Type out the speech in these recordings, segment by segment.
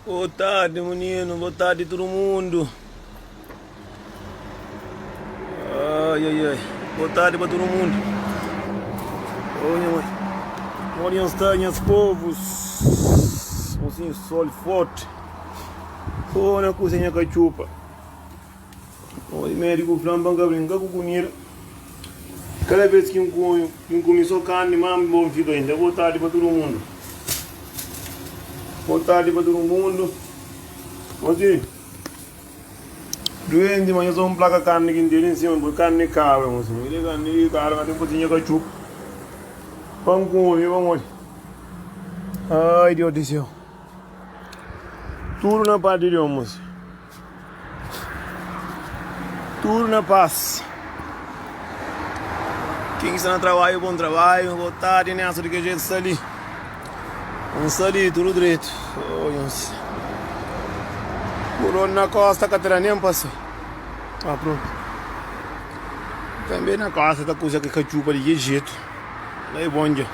Boa tarde, menino. Boa tarde, todo mundo. Ai, ai, ai. Boa tarde para todo mundo. Olha, mãe. Olha as tanhas, povos. Assim, sol forte. Olha a cozinha cachupa. Olha, médico flambanga brinca com comida. Cada vez que come só carne, mas bom fica ainda. Boa tarde para todo mundo. Boa tarde para todo mundo. Assim, doente, mas eu sou placa carne que tem em cima, porque carne cara, assim. Ele carne cara, tem cozinha cachupa. Pão com ovo, vamos. Ai, Deus do céu. Tudo na paz de Deus, moço. Tudo na paz. Quem está no trabalho, bom trabalho. Boa tarde, né? Só de que jeito está ali. Vamos ali, tudo direito. Olha. Por na costa, a nem passou. Ah, pronto. Também na costa, tá coisa que cachupa de que jeito. Daí, bom dia.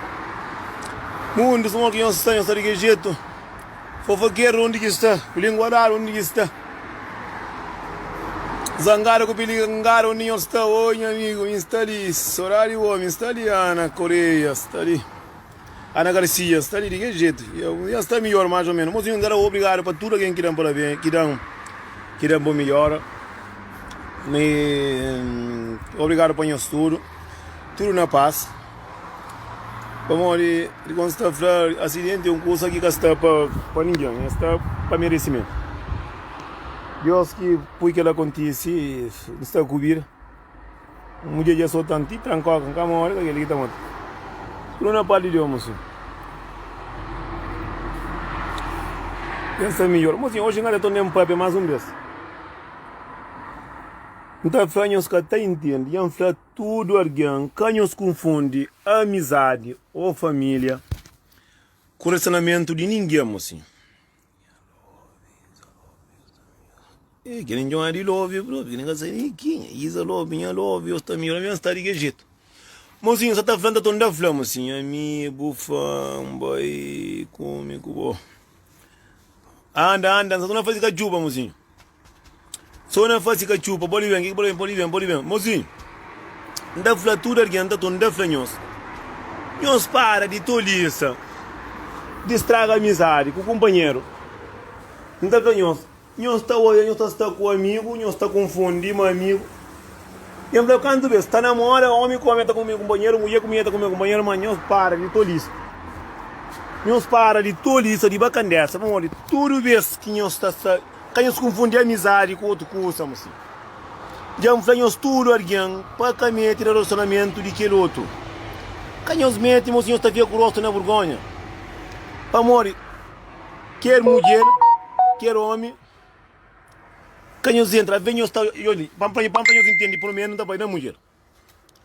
Mundo, são aqui, nós estamos de que jeito. Fofoqueiro, onde que está? Pilinguadar, onde que está? Zangaro com Pilinguadar, onde está? Oi, amigo, está ali. Horário, homem, está ali. Ana Coreia, está ali. Ana Garcia, está ali de que jeito? Já está melhor, mais ou menos. Mas eu não obrigado para tudo quem quer parabéns, que dão bom melhor. Obrigado para nós tudo. Tudo na paz. Vamos ali, quando está falando acidente, um curso aqui que está para ninguém, está para merecimento. Deus que foi que ela acontece, está a cobrir. Um dia já sou tanto, tranquilo, com a hora que ele está morto. Tudo na paz de Deus, moço. Pensa melhor. Moço, hoje não estou nem para mais um vez. Então, os que até entendem, iam falar tudo alguém, canhos confunde amizade ou família com relacionamento de ninguém, moço. Que ninguém é de love, bro. Que ninguém sabe quem é. Isa love, minha love, eu estou melhor, minha está de que jeito. Mocinho, você está falando de onde flama, mocinho? Ami, bufão, boy, comigo, bo. Anda, só não faz cachupa, mocinho. Só não faz cachupa, Bolívia, mocinho. Não fala tudo aqui, não está falando. Não para de toliça, de estraga a amizade com o companheiro. Não está falando. Não está olhando, não está com o amigo, não está confundindo o amigo. E eu canto bem, está namora, homem comenta com meu companheiro, mulher comenta com meu companheiro, mas não para de tolice. Não para de tolice, de bacandessa, vamos tudo vez que não está, que não confunde amizade com outra coisa, assim. Já fazemos tudo alguém, para que mete o relacionamento de aquele outro. Que não mete, mas não está vendo com o rosto na vergonha. Amor, quer mulher, quer homem, quem nos entra, vem os tal, e olha, pampanha entende, pelo menos não está para mulher.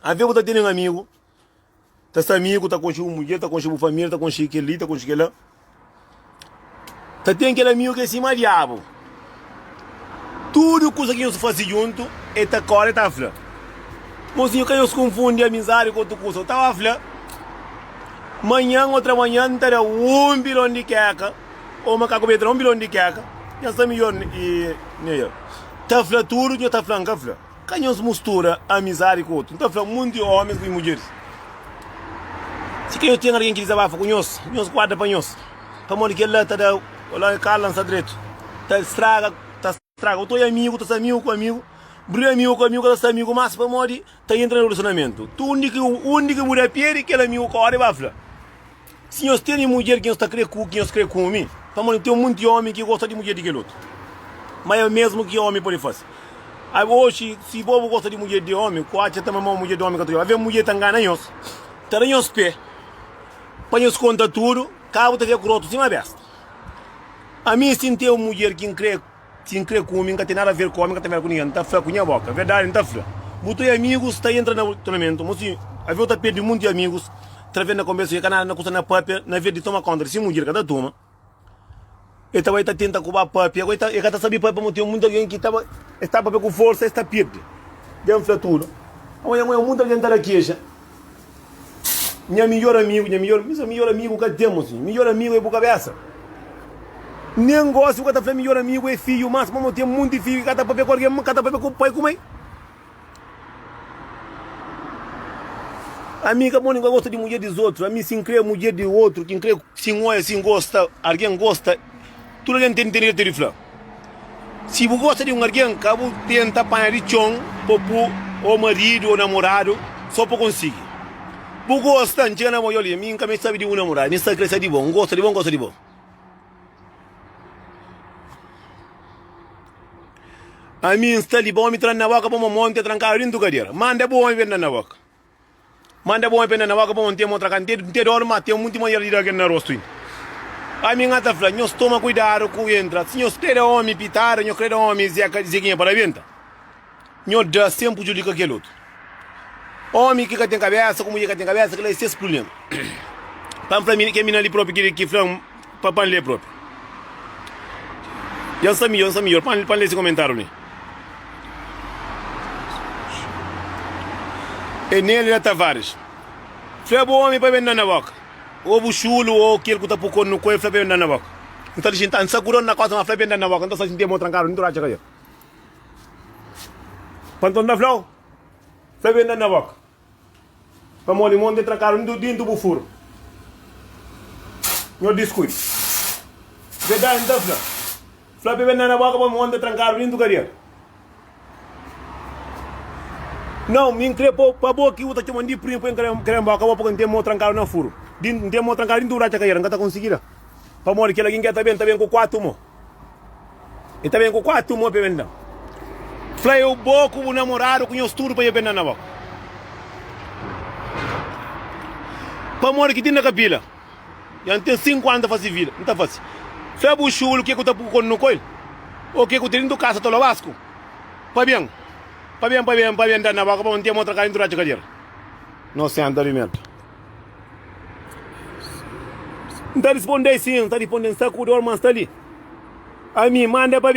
A ver que tem um amigo, tá amigo, tá com uma mulher, tá com uma família, tá com aquele, tá com aquele. Tá tem aquele amigo que é cima diabo. Tudo coisa que nós faz junto, é tá corre, tá flá. Mocinho, que nós confunde amizade com outra coisa, tá flá. Manhã, outra manhã, terá bilhão de queca, ou uma cacobetra, bilhão de queca. Já está melhor e né? Tá falando tudo, já tá falando café. Quem nos mistura amizade com outro? Tá falando muito de homens e mulheres. Se quem tem alguém que desabafa com nós guarda para nós. Para morrer que ele tá lá cala lança direito. Tá estraga. Eu tô amigo, tá amigo com amigo. Brilha amigo com amigo, tá amigo mas para morrer tá entrando no relacionamento. Tu único mulher perde que ele amigo com a hora vai falar. Se nós tem mulher que nós tá crendo que nós crê com mim. Então, tem muito de homem que gosta de mulher de aquele outro. Mas é mesmo que homem pode fazer. Aí hoje, se o povo gosta de mulher de homem, quase também uma mulher de homem que eu vejo mulher que engana nós. Tá em os pés. Para nós conta tudo, cabo tá vendo com o outro, sim, mas besta. A mim, se tem uma mulher que crê com homem, que tem nada a ver com homem, que tem nada a ver com ninguém, não tá fã com minha boca. Verdade, não tá fã. Muitos amigos estão entrando no treinamento, mas assim, a ver, tá perdendo muito de amigos, através da conversa, que na coisa na papel, na vez de tomar conta, se mulher cada toma. Ele também está tentando cobrar papi. Ele está sabendo papi, mas tem muita gente que está com força, está perde. Deu um flaturo. Amanhã muita gente está aqui já. Meu melhor amigo que temos, melhor amigo é por cabeça. Negócio que tá falando melhor amigo é filho, mas como tem muito de filho, cada papel com alguém, cada papel com o pai, como é? A mim, como ninguém gosta de mulher dos outros, a mim se crê mulher de outro, quem crê se olha, se gosta, alguém gosta, tudo alguém tem interesse de falar. Se você gosta de alguém, cabo tenta apanhar de chão, popo, ou marido, ou namorado, só para conseguir. Você gosta, não tinha namorado, a mim também sabe de um namorado, nem sabe crescer de bom, gosta de bom, gosta de bom. A mim está de bom, me traz na vaca, para monte, trancar dentro do cadeira. Manda bom e venda na vaca. Manda bom e venda na vaca, para monte, outra canteira, não tem dorma, tem muito maneira de ir aqui na rosto. A mim está falando, nós toma cuidado com entra. Se nós queremos homem pitar, nós queremos homem zequinha para a venda. Nós dá sempre judica aquele outro. Homem que tem cabeça, como mulher que tem cabeça, que ele é esse problema. Para mim, que é mina ali próprio, que fala para ler próprio. Já está melhor, para ler esse comentário ali. Enélia Tavares. Flebo homem para vender na vaca. Ou chulo ou aquele que está por no coelho, flebo vender na vaca. Então a gente está segurando na casa, mas flebo vender na vaca. Então a gente tem que trancar, não dura a quando não fleu, flebo vender na vaca. Para morrer, monte trancar, não dentro do furo. Não descuide. Verdade, então fleu. Flebo vender na vaca, para monte trancar, dentro do cadeira. Não, me increpo para boa que o tá chamando de primo para querer acabar porque não tem mo trancar na furo. Não tem mo trancar dentro da cadeira, não tá conseguindo. Para morrer que alguém quer tá bem com 4 mo. E tá bem com 4 mo para vender. Flai o boco o namorado com os tudo para vender na boca. Para morrer que tem na capila. Já tem 5 anos para fazer vida, não tá fácil. Flai o chulo que tá por no coelho. O que eu tenho do casa todo vasco. Para bem. Para bem, andar na vaca, para não ter outra cara dentro da cadeira. Não sei andar de merda. Não está respondendo sim, não está respondendo, está com o dorma, está ali. A mim, manda para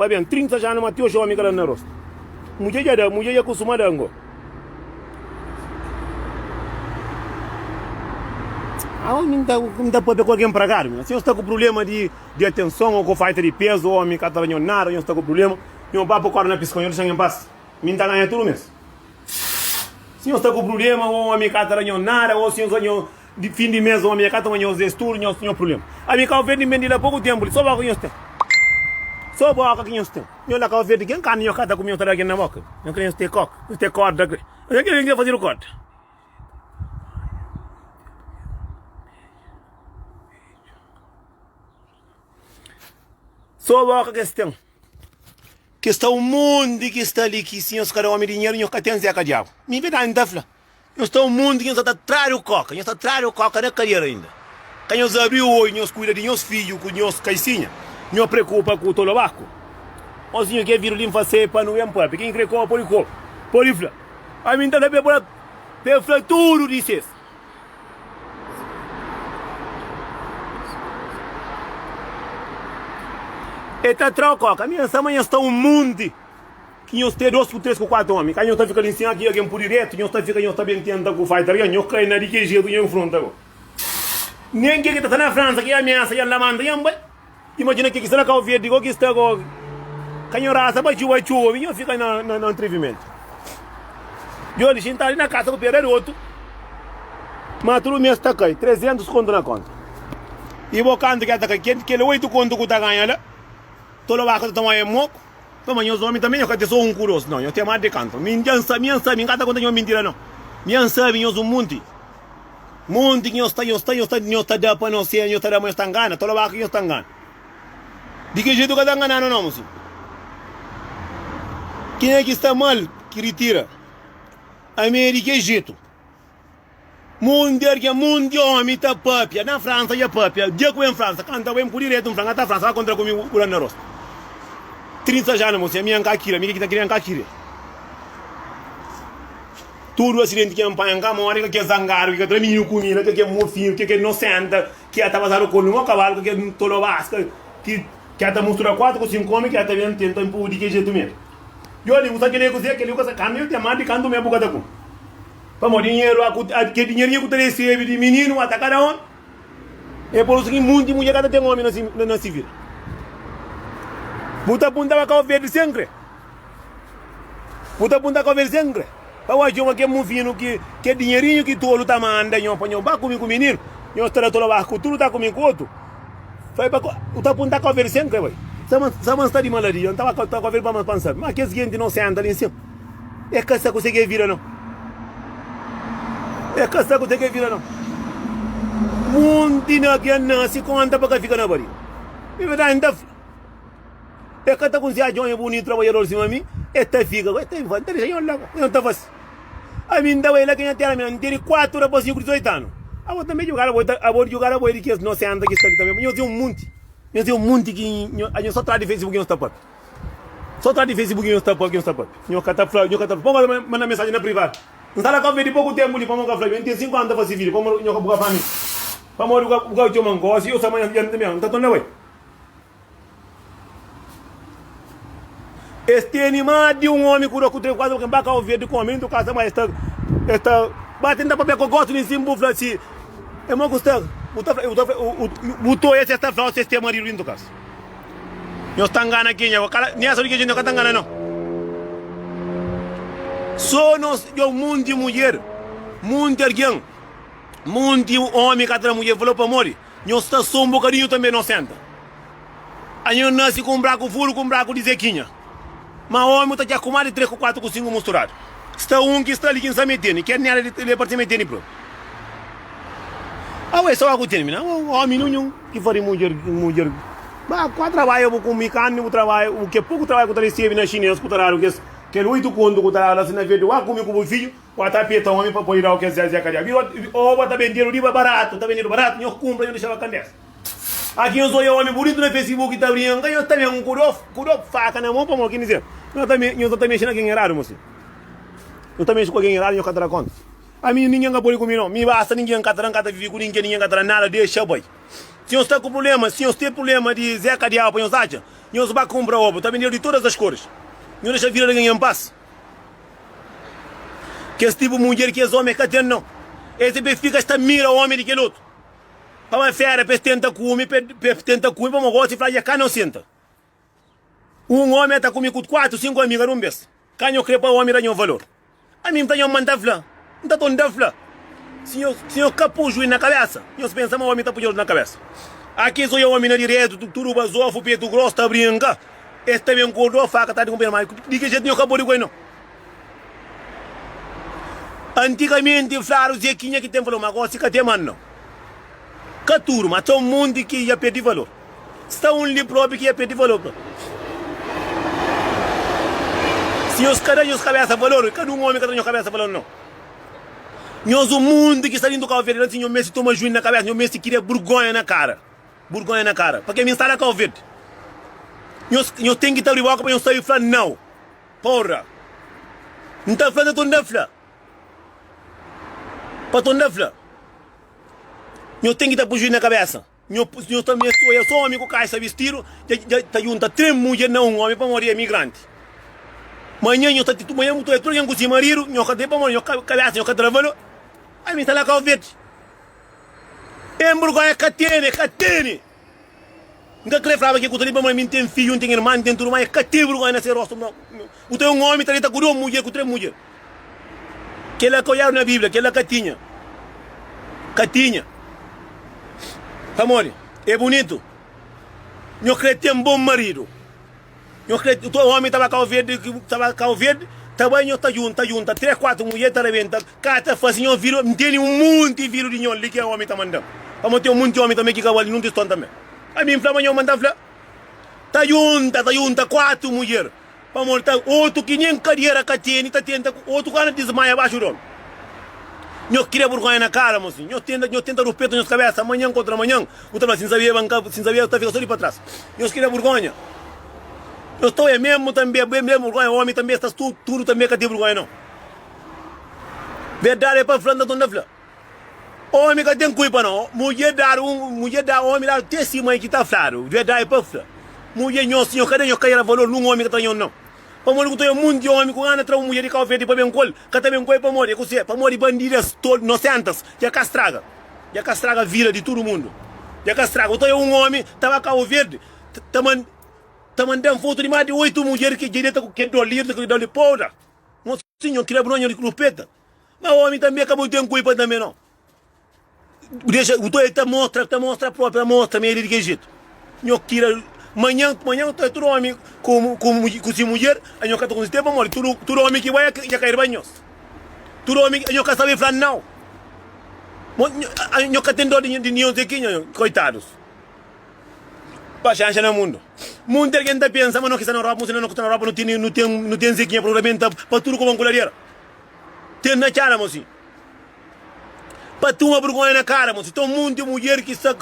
bem. 30 já não mateu o show, amiga, na rosto. Mulher já acostumada a ango. Não dá para ver com alguém para cá, se você está com problema de atenção ou com falta de peso, ou me catalanho nada, você está com problema. Eu vou para o na piscina, eu em paz. Me está ganhando tudo mesmo. Se eu estou com problema, ou a minha casa não nada, ou se eu estou de fim de mês, ou a minha casa não é estudo, não tem problema. A minha casa vende há pouco tempo, só vai com eu tenho. Só vai com eu tenho. Eu lá casa vende quem can eu casa com eu aqui na boca. Eu quero ter coque, ter corda. Eu quero fazer o corte. Só vai com questão. Que está o mundo que está ali, que se os caras homem dinheiro, não tem zeca diabo. Me vê na indafla. Eu estou o mundo que está atrás do coca, está atrás do coca na carreira ainda. Quem os abriu o olho, os cuida de meus filhos, com os caicinha, não preocupa com o tolo barco. Os senhor que viram limpa cepa no empo, quem crê com a polifla. A mim está para tudo disso. Eta troca, a minha amanhã está um mundo que nós temos 2, 3, 4 homens. Que nós está ficando em aqui, alguém por direto, nós está ficando, nós está bem tentando com o fighter, nós caímos na que jeito, nós enfrentamos. Ninguém que está na França, que ameaça, que lamenta, imagina que está na Calvia, digo que está com canhoraça, chuva, e nós ficamos no atrevimento. Eu ali, a gente está ali na casa com o Pedro outro, mas tudo mesmo está caindo, 300 conto na conta. E o canto que está caindo, aquele 8 conto que está ganhando, todo vaca está mais moco, mas os homens também, eu quero só um curioso, não, eu tenho mais de canto. Minha sabe, cada conta não mentira não. Minha sabe, eu sou monte que eu está dando para não ser, eu está dando mais tangana, todo vaca eu está tangana. De que jeito que está enganando não, moço? Quem é que está mal, que retira? A minha de que jeito? Mundo homem está papia, na França é papia, dia que eu em França, canta eu por direito em França, a França vai contra comigo por ano rosto. 30 anos, moço, a minha encaquira, minha que está querendo encaquira. Tudo acidente que é um pai, uma hora que é zangaro, que é treminho comida, que é mofinho, que é inocente, que é vazado com um cavalo, que é tolo vasca, que é mistura 4 com 5 homens, que é também tenta impor de que jeito mesmo. Eu ali, você quer dizer que ele usa caminho, tem mais de canto mesmo bocada com. Para o dinheiro, que dinheiro que você recebe de menino, até cada um. É por isso que muita mulher cada tem homem na civil. Buta punta vai cá ver sempre. Buta punta cá ver sempre. Para o avião que é movendo que dinheirinho que tu luta manda nho para nho ba comigo menino. Nho estar todo lá com tudo tá comigo outro. Vai para o tá punta cá ver sempre vai. Sama está de malaria, não tava com ver para pensar. Mas que gente não se anda ali em cima. É que essa consegue vir não. É que essa consegue vir não. Mundi na que nasce com anda para ficar na bari. E verdade ainda. É que tá com se ajoia bonito trabalhador cima mim. Esta fica, esta infante, deixa eu lá. Não tá fácil. A mim da ela que até a minha tem 4 horas para 18 anos. A vou também jogar, a vou jogar, a vou ir que não se anda que está ali também. Eu tenho um monte. Eu tenho um monte que eu só traz de Facebook no tapado. Só traz de Facebook no tapado, Eu cata flor, eu cata. Ponga manda mensagem na privada. Não está lá com ver pouco tempo ali para montar flor. Eu tenho 5 anos para civil, para eu bugar para mim. Para eu bugar o teu mangote, eu também não tá tão não. Este animal de um homem que o três quadros que embarca ao verde com o homem do casa, mas esta batendo para pegar o gosto em cima do assim. É muito gostoso. O to esse está falando sistema de lindo caso. Eu estou enganando aqui, nem essa que a gente não está enganando não. Só nós, eu mundo de mulher, mundo de alguém, mundo de homem que a mulher falou para morrer. Nós está só um bocadinho também não senta. Aí eu nasci com um braco furo, com um braco de zequinha. Mas o homem está com mais de 3 ou 4 ou 5 misturados. Está um que está ali que não metendo, que é nela ele pode meter pro. Ah, é só algo termina. O homem não que faz mulher. Mas qual trabalho com mecânico, trabalho, o que pouco trabalho que está recebendo na China, que é 8 conto que está lá na vida, comigo com o filho, o tapete o homem para pôr o que é Zé. Ou está vendendo livro barato, eu compro e eu deixava a candeça. Aqui eu sou o homem bonito no Facebook que está brincando, eu também um curou faca na mão para morrer, dizer. Eu também mexendo aqui em errado, moço. Eu também mexo com alguém errado e eu catara conta. A mim ninguém pode comigo não, me basta ninguém catara vive com ninguém catara nada, deixa boy. Se eu estou com problema, se eu tenho problema de zeca de água, eu só vou comprar ovo, também de todas as cores. Eu deixo a vida de ninguém em paz. Que esse tipo de mulher que é homem que tem não. Esse fica esta mira o homem de que outro. Para uma fera, para tentar comer, para uma gosta e falar, cá não senta. Um homem está comigo com 4, 5 amigos num mês. Cá eu creio para o homem ganhar valor. A mim está eu mandar flá. Não está tão flá. Se eu capô o juiz na cabeça, eu penso que o homem está pujando na cabeça. Aqui sou eu o homem na direita, tudo basofo, peito grosso, está brincando. Este também acordou a faca, está de comprar mais. De que jeito eu acabou de coisa não? Antigamente, falaram Zequinha que tem valor, mas agora se cadê mano não? Que turma, tem um mundo que ia perder valor. Está um livro próprio que ia perder valor. Se os caras não cabeça valor, cada um homem que tem cabeça valor não. Nós o mundo que está indo com a verde, assim, o Messi toma juízo na cabeça, o Messi queria vergonha na cara. Vergonha na cara. Porque me instala com a verde. Eu tenho que estar de boca para eu sair e falar não. Porra. Não está falando de tonda. Para tonda. Eu tenho que estar com o juiz na cabeça. Eu também sou homem com caixa vestido, já junta 3 mulheres não um homem para morrer imigrante. Manhã eu estou tudo com o marido, eu cadê para morrer, eu cabeça, eu trabalho. Aí me está lá com o verde. É vergonha, catene. Não queria falar que eu estou ali para morrer, tem filho, tem irmã, tem tudo mais, catene vergonha nesse rosto. Eu tenho um homem, está ali com 2 mulheres, com 3 mulheres. Que ela colheu na Bíblia, que ela catinha. Amor, é bonito. Eu creio que tem um bom marido. Eu creio que o homem estava com o verde, também eu estou junto, 3, 4 mulheres estão arrebentando. Cada fazinho viro, tem um monte de viro de nhon ali que o homem está mandando. Vamos ter um monte de homem também que cavalo, não tem estão também. A mim, flama, eu mandava lá. Está junta, 4 mulheres. Vamos ter outro que nem carreira que tem, outro cara desmaia abaixo do homem. Eu queria vergonha na cara, moço. Eu tento respeito nas cabeças, amanhã contra amanhã. Eu estava sem saber, eu estava só ali para trás. Eu queria vergonha. Eu estou mesmo também, mesmo vergonha. O homem também está tudo também que tem vergonha, não. Verdade é para falar da fala. O homem que tem culpa, não. Mulher dar homem dar testemunho que está claro. Verdade é para falar. Mulher, senhor, cadê eu cair a valor num homem que está não. Para morrer com um mundo de homem com ana trau mulher de cau verde para bem col, que também coi para morrer, bandidas todos inocentes, já castraga vira de todo mundo. Já que estraga. Então é um homem, estava cá o verde. Tá mandando foto de mais de 8 mulheres que direita com quem do líder, que dá de porra. Não senhor, queria bronha de crupeta. Mas o homem também acabou de ter um culpa também, não. Deixa, o doido mostra a própria, mostra meio de que jeito. Eu tira, manhã, todo homem com sua mulher, eu canto com o sistema, mole. Todo homem que vai, já cair banhos. Todo homem, eu canto saber falar, não. Eu canto dó de nenhum zequinho, coitados. Paciência no mundo. Mundo que ainda pensa, mas não que está na Europa, não está na Europa, não tem zequinha, provavelmente, para tudo como angularia. Tem na cara, moço. Para tu uma vergonha na cara, moço. Então, muita mulher que está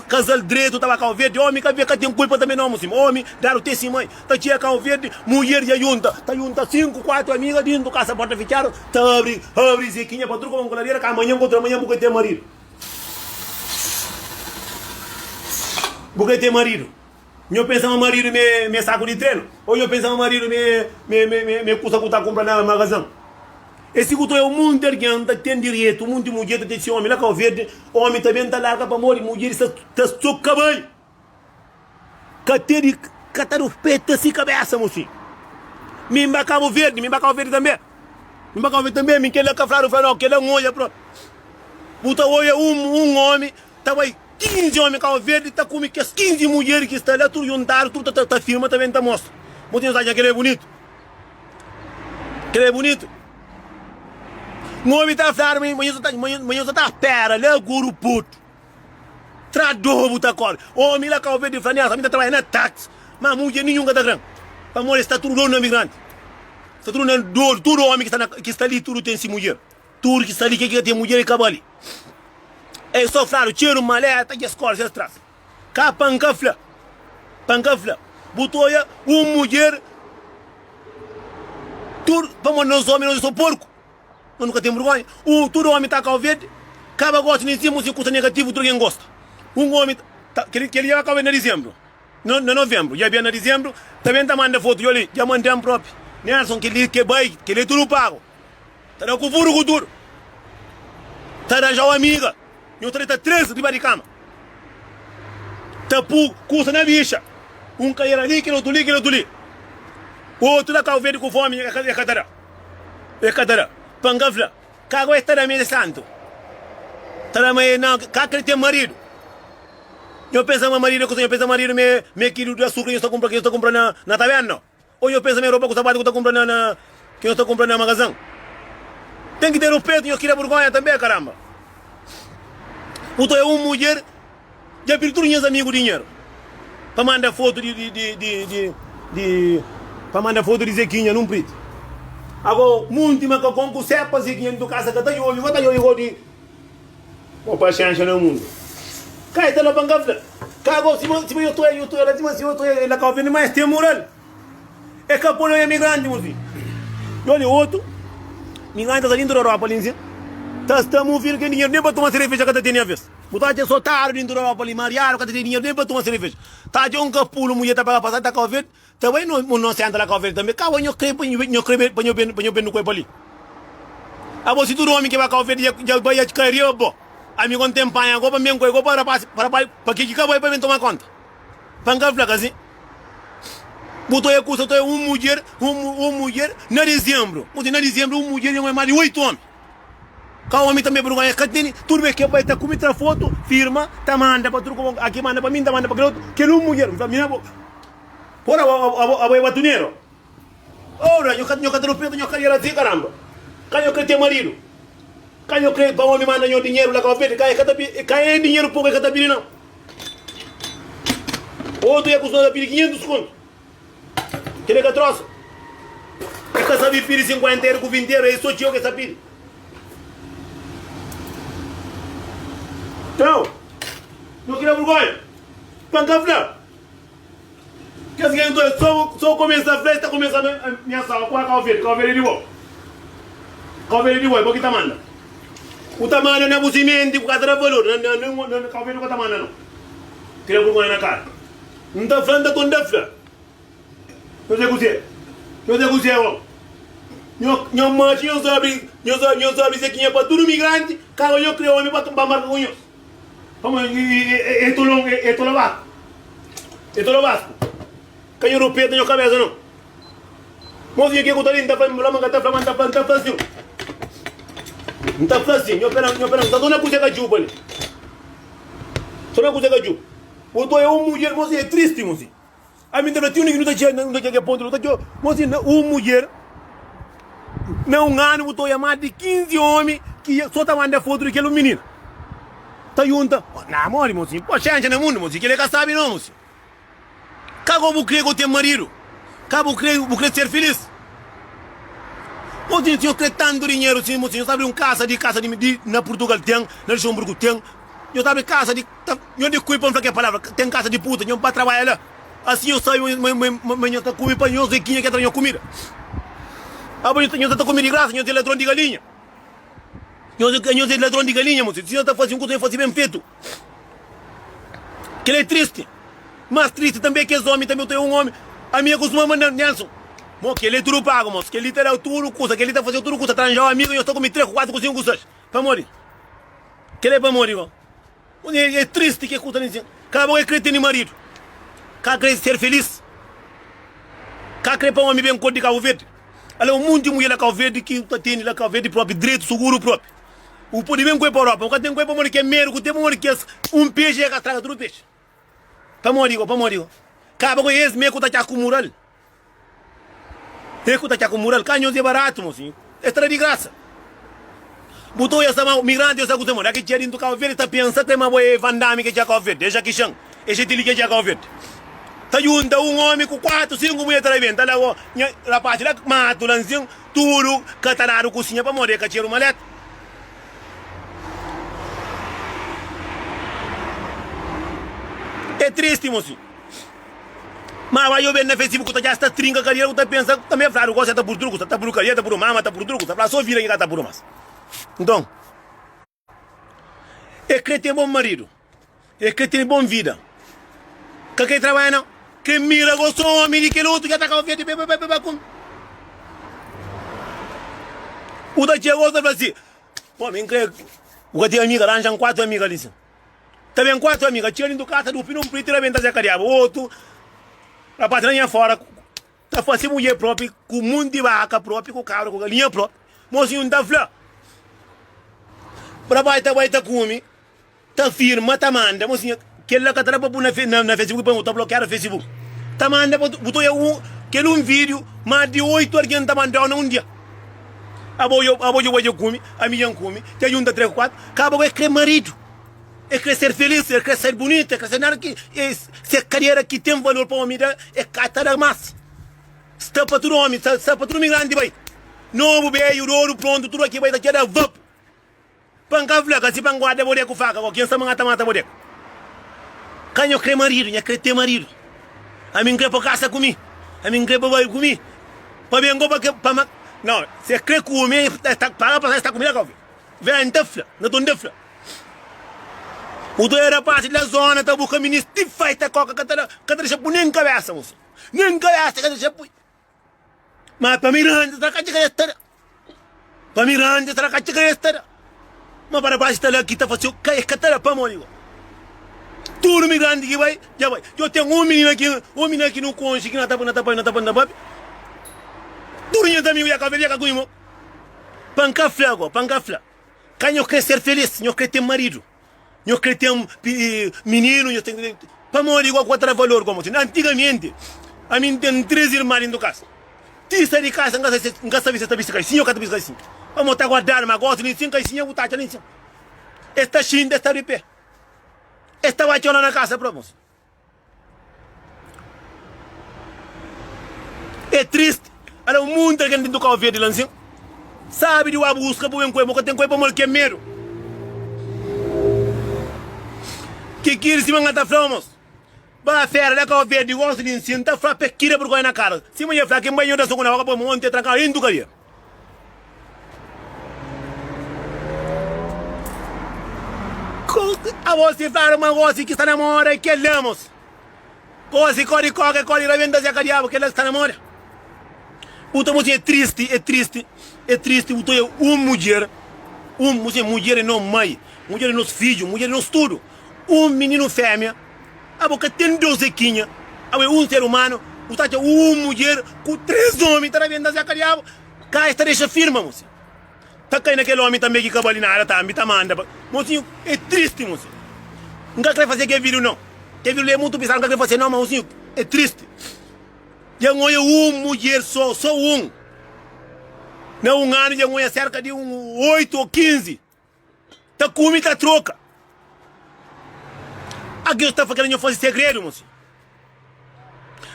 casal direito, estava cá o verde, homem que tem culpa também não, moço. Homem, dar o testemunho, está tinha cá o verde, mulher já junta. Está junta 5, 4 amigas dentro do casa, porta fechada, está abre zequinha para tudo como angularia, que amanhã contra amanhã, porque tem marido. Porque tem marido. Eu pensava marido me saco de treino. Ou eu pensava marido me custa que tá comprando na magazine. Esse culto é o mundo que anda, tem direito, o mundo de mulher tem esse homem lá que é o verde. O homem também está larga para morrer, mulher está soca bem. Cateri, catarupeta se cabeça, mocinho. Me embacar o verde também. Me embacar o verde também, me quer lá cafrar o farol, quer lá um olho pronto. Puta olha um homem, tá aí. 15 homens com verde, está comigo que as 15 mulheres que estão lá, tudo juntaram, tudo tá firma, também tá mostra. Muitos acham que ele é bonito. Que ele é bonito. O homem está falando, amanhã só tá pera, lá guru puto. Trador, buta cor. O homem lá com verde, falando, a família trabalha na táxi. Mas mulher nenhuma tá grande. Para morrer, está tudo dono imigrante. Está tudo dono, todo homem que está ali, tudo tem esse mulher. Tudo que está ali, que tem mulher e acaba ali. É só falar, tira uma maleta e escola, já atrás. Cá, pancafla. Botou aí uma mulher. Tudo, vamos nós homens, nós somos porco. Nós nunca temos vergonha. Todo homem está com o verde. Acaba gosta de cima, se custa negativo, todo quem gosta. Um homem, que ele já acaba em dezembro. Não novembro, já vem em dezembro. Também está mandando foto, eu ali, já mandamos próprio. Nelson, que ele vai, que ele tudo pago. Está com furo, duro. Está já uma amiga. Eu tenho 3 de cama. Tapu, custa na bicha. Um cair ali, que não outro ali. O outro lá cá verde com fome, é catará. Pangafla. Cago é estar a minha santo. Estar meio não, cá que ele tem marido. Eu penso no marido, eu penso no marido, me quilo de açúcar que eu estou comprando na taverna. Ou eu penso na roupa que eu estou comprando na magazine. Tem que ter o peito, eu queria vergonha também, caramba. Então é uma mulher, já pediu todos os amigos dinheiro. Para mandar foto para mandar foto de Zequinha num preto. Agora, muito mais que com sepa Zequinha do casa que está aí, vai eu de... Uma paciência no mundo. Cai, está lá para cá. Cago, se eu estou aí, ela cá vendo mais tem moral. É que a polícia é migrante, mozinho. E olha, outro, migrante está dentro da Europa, ali, estamos ouvindo que dinheiro nem para tomar cerveja que tem a vez. Botar de soltar dentro da Europa ali, mariar, que tem dinheiro nem para tomar cerveja. Tá de um capulo, mulher tá para passar, tá com a verde. Também não se anda lá com a verde também. Cago, eu creio para eu ver no corpo ali. A você todo homem que vai com a verde já vai de cair, bom. Amigo não tem pai, agora mesmo coisa, para que acaba para tomar conta. Para cá flaca assim. Botou aí custa uma mulher na dezembro. Na dezembro uma mulher é mais de 8 homens. Cá o homem também vergonha, tudo bem que vai estar com outra foto, firma, tá manda para tudo, aqui manda para mim, tá manda para aquele outro, que não mulher, por a batuneiro. Ora, eu quero ter o peito, eu quero ir assim, caramba. Cá eu quero ter marido. Cá eu quero, para o homem manda eu dinheiro lá com a peito, cá é dinheiro pouco que tá pedindo não. Outro ia custar pedir 500 contos. Que é que troço? É que sabe pedir 50 euros com 20 euros, é só tio que sabe pedir. Então, não queria vergonha. Pancafla. Que assim, então, só começa a festa, começa a minha sala, com a calveira de boa. Calveira de boa, porque tá manda. O tamanho não é bucimento, o cara dá valor, não calveira com o tamanho não. Queria vergonha na cara. Não está falando com dafla. Não sei o que é. Eu macho, eu sabe isso aqui é para todo migrante, cara, eu creio homem para marcar com isso. Vamos, esto lo vasco. Esto lo vasco. Canho no peito, tenho cabeça não. Mozinho aqui com o talinho, tá falando que tá falando, tá fácil. Não tá fácil, eu pera, tá dando coisa que juba ali. Só na coisa que juba. O tô é uma mulher, mozinho, é triste, mozinho. A mim também tem um que não tá aqui a ponto, não tá aqui, mozinho, uma mulher. Não ano, o tô é mais de 15 homens que só tá mandando foto daquele menino. Tá junta. Não, mori, mozinho, pô, chance no mundo, mozinho, que ele sabe não, mozinho. Cago vou crer que eu tenho marido. Cago vou crer ser feliz. Mozinho, eu creio tanto dinheiro, sim, mozinho. Eu sabe casa de na Portugal tem, na Luxemburgo tem. Eu sabe casa de, eu de cuido para que palavra, tem casa de puta, eu para trabalhar lá. Assim eu saio, eu tá comendo para eu zequinha que trago comida. Agora eu tô comendo de graça, eu tenho eletrônico de galinha. Eu tenho eletrônico de galinha, mozinho. Se eu tá fazendo coisa, eu faço bem feito. Que ele é triste. Mas triste também que esse homem também tem um homem. A minha costuma mandar Nelson. Mo, que ele tudo pago, moço. Que ele terá tudo custa. Que ele tá fazendo tudo custa. Tranjar um amigo e eu estou com 3, 4, 5 custas. Para morrer. Que ele é para morrer, ó. É triste que custa nisso. Acabou de acreditar no marido. Cá quer ser feliz. Cá quer para um homem bem cor de Cabo Verde. Olha, um monte de mulher na Cabo Verde que tem lá Cabo Verde próprio, direito, seguro próprio. O pode bem coisa para a Europa. O cara tem coisa para morrer que é mero. O tem para morrer que é um peixe e é que traga tudo peixe. Para morrer. Acaba com esse meio que está com mural. Meio que está com mural. Canhões é barato, mocinho. Extra de graça. Botou essa migrante, essa coisa, mano. Aqui tinha dentro do Cabo Verde, está pensando que é uma boa vandame que tinha Cabo Verde. Deixa aqui chão. Esse tili que tinha Cabo Verde. Está junto um homem com 4, 5 mulheres atrás dentro. Está lá, rapaz, lá mato, lanzinho, tudo, catararo, cozinha para morrer, que tinha uma maleta. É triste, mocinho. Mas vai eu ver no Facebook, já está trinca, carreira, está pensando, também fala, gosta está por truco, está por carreira, está por mama, está por truco, está só vira que está por mais. Então, é que tem bom marido, é que tem bom vida, que trabalha não, que mira gostou, homem, que luto, que está com a vida, com. O da tia gosta de assim, pô, me creio, o que tem amiga, arranjam 4 amigas ali. Também 4 amigas, tinha indo casa do pino, preto, e vem carreira, outro. A patranha fora, tá fazendo mulher própria, com mundo de vaca própria, com cabra, com galinha própria. Mocinho não tá flá. Para vai tá come, tá firma, tá manda, mocinho. Que ele que tá para na Facebook, para tá bloquear o Facebook. Tá manda, botou aquele vídeo, mais de 8 horas que tá mandando um dia. Aboio come, a minha come, te junta 3, 4, acaba com esse marido. É crescer feliz, é crescer bonito, é crescer nada que se a carreira que tem valor para o homem é catar mais. Está para todo homem, está para todo migrante, vai. Novo bem, o ouro pronto, tudo aqui vai daqui a vap. Pancavla, que se panguada bodeco faca, quem está mata bodeco. Canho crê marido, eu crê ter marido. A mim crê para casa comigo, a mim crê para vai comigo. Para bem para não, se crê comigo, para estar comigo, vem em tefla, não estou em tefla. O doer era parte da zona, tá buscando ministro de feita coca, que deixa por nem cabeça, moço. Nem cabeça, que deixa por. Mas para Miranda, será que a gente para Miranda, será que a gente mas para baixo está aqui, tá fazendo que é para morrer. Tudo migrante que vai, já vai. Eu tenho um menino aqui no conche, que não tá bom. Turinha também, eu ia caber, com ele. Pancafla. Canho quer ser feliz, eu quero ter marido. Eu quero ter um menino, eu tenho para morrer igual a valor como assim. Antigamente, a mim tem 3 irmãs dentro de casa. Tista de casa, não sabe se está bicicleta, sim, eu quero bicicleta. Vamos estar guardando, mas gosto de 5, sim, eu vou estar ali. Esta chinda está de pé. Esta vai na casa, vamos. É triste. Olha, o mundo que dentro do Cabo Verde, lancinho. Sabe de uma busca por um coisa, porque tem coisa para morrer que é medo. Que queira se manga tá framos. Ba fera da Cabo Verde, gosto de ensino, tá fra pequira por coisa na cara. Se mulher fala que banho da segunda hora para monte trancar indo caria. A você fala uma coisa que está namora e que lemos. Coisa corre revenda se acariava que ela está namora. Puta moça é triste, puta é uma mulher não mãe, mulher é nosso filho, mulher é nosso tudo. menino fêmea, a boca tem 12 quinha, a ser humano, o tá mulher com 3 homens, tá vendo da cariabo, cá está deixa firma, moço. Tá caindo aquele homem também que acabou ali na área, tá manda, mocinho, é triste, moço. Nunca quer fazer que vídeo não, que vídeo é muito bizarro, nunca quer fazer não, mocinho, é triste. Já olha mulher só não ano já olha cerca de 8 ou 15, tá comendo, tá troca. Aqui eu estava querendo fazer segredo, moço.